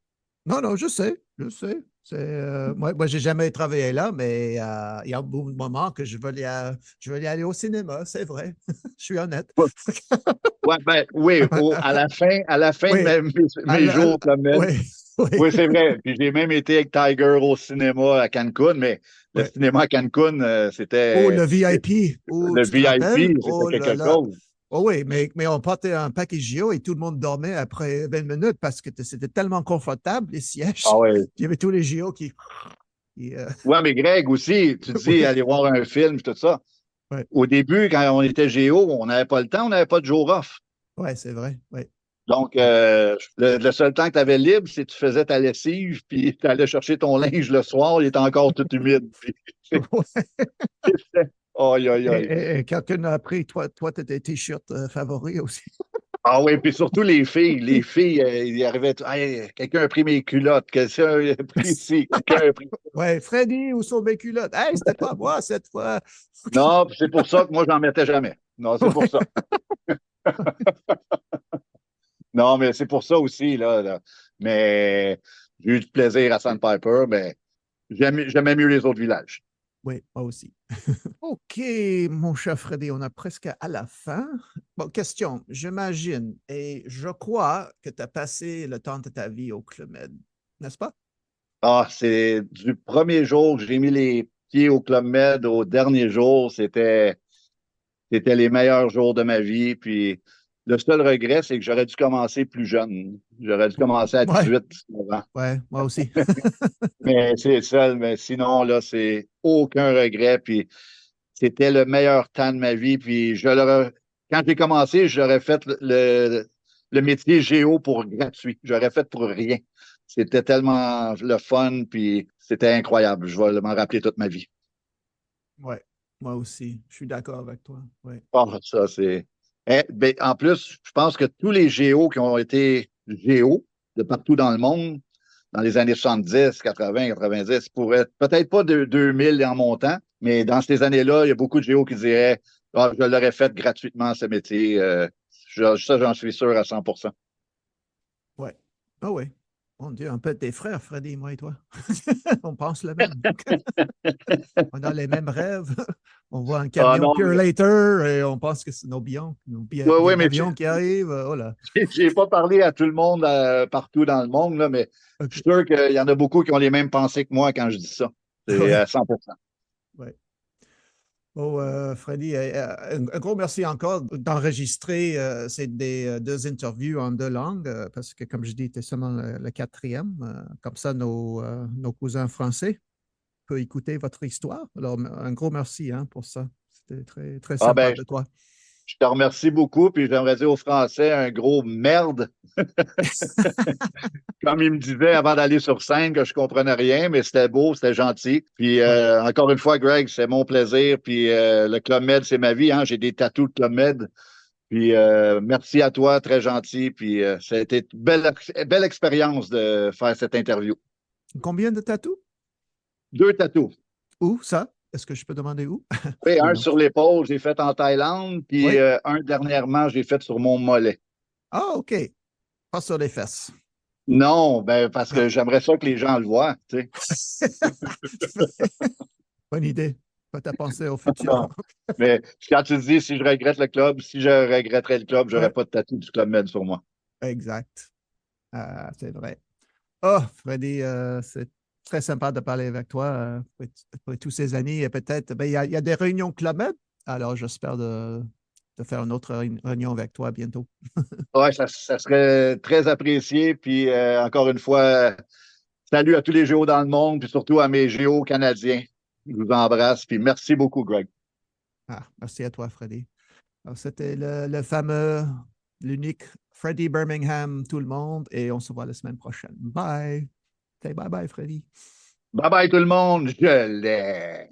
Non, non, je sais, je sais. Moi, j'ai jamais travaillé là, mais il y a un bon moment que je veux y aller au cinéma, c'est vrai. Je suis honnête. Ouais, ben, oui, à la fin de Oui, mes jours au Club Med. oui, oui, Oui, c'est vrai. Puis j'ai même été avec Tiger au cinéma à Cancun, mais le oui. cinéma à Cancun, Oh, c'était le VIP, oh, le tu te rappelles? VIP, c'était Oh là quelque là. chose. Oh oui, mais on portait un paquet JO et tout le monde dormait après 20 minutes parce que c'était tellement confortable, les sièges. Ah ouais. Il y avait tous les JO qui, Ouais, mais Greg aussi, tu dis oui, aller voir un film, tout ça. oui, Au début, quand on était Géo, on n'avait pas le temps, on n'avait pas de jour off. ouais, c'est vrai. Oui, Donc, oui. le seul temps que tu avais libre, c'est que tu faisais ta lessive, puis tu allais chercher ton linge le soir, il était encore tout humide. Puis, aïe, aïe, aïe. Et quelqu'un a pris, toi, tes t-shirts favoris aussi. Ah oui, puis surtout les filles, il arrivait, hey, quelqu'un a pris mes culottes, quelqu'un a pris ici, quelqu'un a pris. Ouais, Freddy, où sont mes culottes? Hey, c'était pas moi cette fois. Non, puis c'est pour ça que moi, j'en mettais jamais. Non, c'est pour Ouais. ça. Non, mais c'est pour ça aussi, là. Mais j'ai eu du plaisir à Sandpiper, mais j'aimais mieux les autres villages. Oui, moi aussi. OK, mon cher Freddy, on a presque à la fin. Bon, question, j'imagine, et je crois que tu as passé le temps de ta vie au Club Med, n'est-ce pas? Ah, c'est du premier jour que j'ai mis les pieds au Club Med au dernier jour, c'était les meilleurs jours de ma vie. Puis le seul regret, c'est que j'aurais dû commencer plus jeune. J'aurais dû commencer à Ouais, 18, 19 ans. ouais, moi aussi. Mais c'est le seul. Mais sinon, là, c'est aucun regret. Puis c'était le meilleur temps de ma vie. Puis quand j'ai commencé, j'aurais fait le métier géo pour gratuit. J'aurais fait pour rien. C'était tellement le fun, puis c'était incroyable. Je vais m'en rappeler toute ma vie. Ouais, moi aussi. Je suis d'accord avec toi. Ouais. Ah, ça, c'est. Ben, en plus, je pense que tous les géos qui ont été géos de partout dans le monde, dans les années 70, 80, 90, pourraient peut-être pas de 2000 en montant, mais dans ces années-là, il y a beaucoup de géos qui diraient ah, je l'aurais fait gratuitement, ce métier. Ça, j'en suis sûr à 100%. Ouais. Ah oui. Mon Dieu, on peut être des frères, Freddy, moi et toi. On pense le même. On a les mêmes rêves. On voit un Ah camion non, Pure Later et on pense que c'est nos oui, billets oui, mais d'avion qui arrivent. Oh là. j'ai pas parlé à tout le monde partout dans le monde, là, mais je OK. suis sûr qu'il y en a beaucoup qui ont les mêmes pensées que moi quand je dis ça. C'est Ouais. à 100%. Ouais. Oh, Freddy, un gros merci encore d'enregistrer deux interviews en deux langues, parce que, comme je dis, tu es seulement le quatrième. Comme ça, nos cousins français peuvent écouter votre histoire. Alors, un gros merci hein, pour ça. C'était très, très Ah sympa ben, de toi. je te remercie beaucoup, puis j'aimerais dire aux Français un gros merde, comme ils me disaient avant d'aller sur scène que je comprenais rien, mais c'était beau, c'était gentil. Puis Ouais. encore une fois, Greg, c'est mon plaisir, puis le Club Med, c'est ma vie, hein. J'ai des tatous de Club Med. Puis merci à toi, très gentil. Puis ça a été une belle expérience de faire cette interview. Combien de tatous? Deux tatous. Où ça? Est-ce que je peux demander où? Oui, Ou un non? sur l'épaule, j'ai fait en Thaïlande, puis Oui. un dernièrement, j'ai fait sur mon mollet. Ah, OK. Pas sur les fesses. Non, ben parce Non. que j'aimerais ça que les gens le voient, tu sais. Bonne idée. Pas penser au futur. Non. Mais quand tu dis si je regrette le club, si je regretterais le club, j'aurais Ouais, pas de tatou du Club Med sur moi. exact. C'est vrai. Oh, Freddy, c'est très sympa de parler avec toi après tous ces années. Et peut-être, ben, il y a des réunions Club Med, alors j'espère de faire une autre réunion avec toi bientôt. Ouais, ça serait très apprécié. Puis encore une fois, salut à tous les géos dans le monde, puis surtout à mes géos canadiens. Je vous embrasse, puis merci beaucoup, Greg. Merci à toi, Freddy. Alors, c'était le fameux, l'unique Freddy Birmingham, tout le monde, et on se voit la semaine prochaine. Bye. Okay, bye bye, Freddy. Bye bye tout le monde, je l'ai.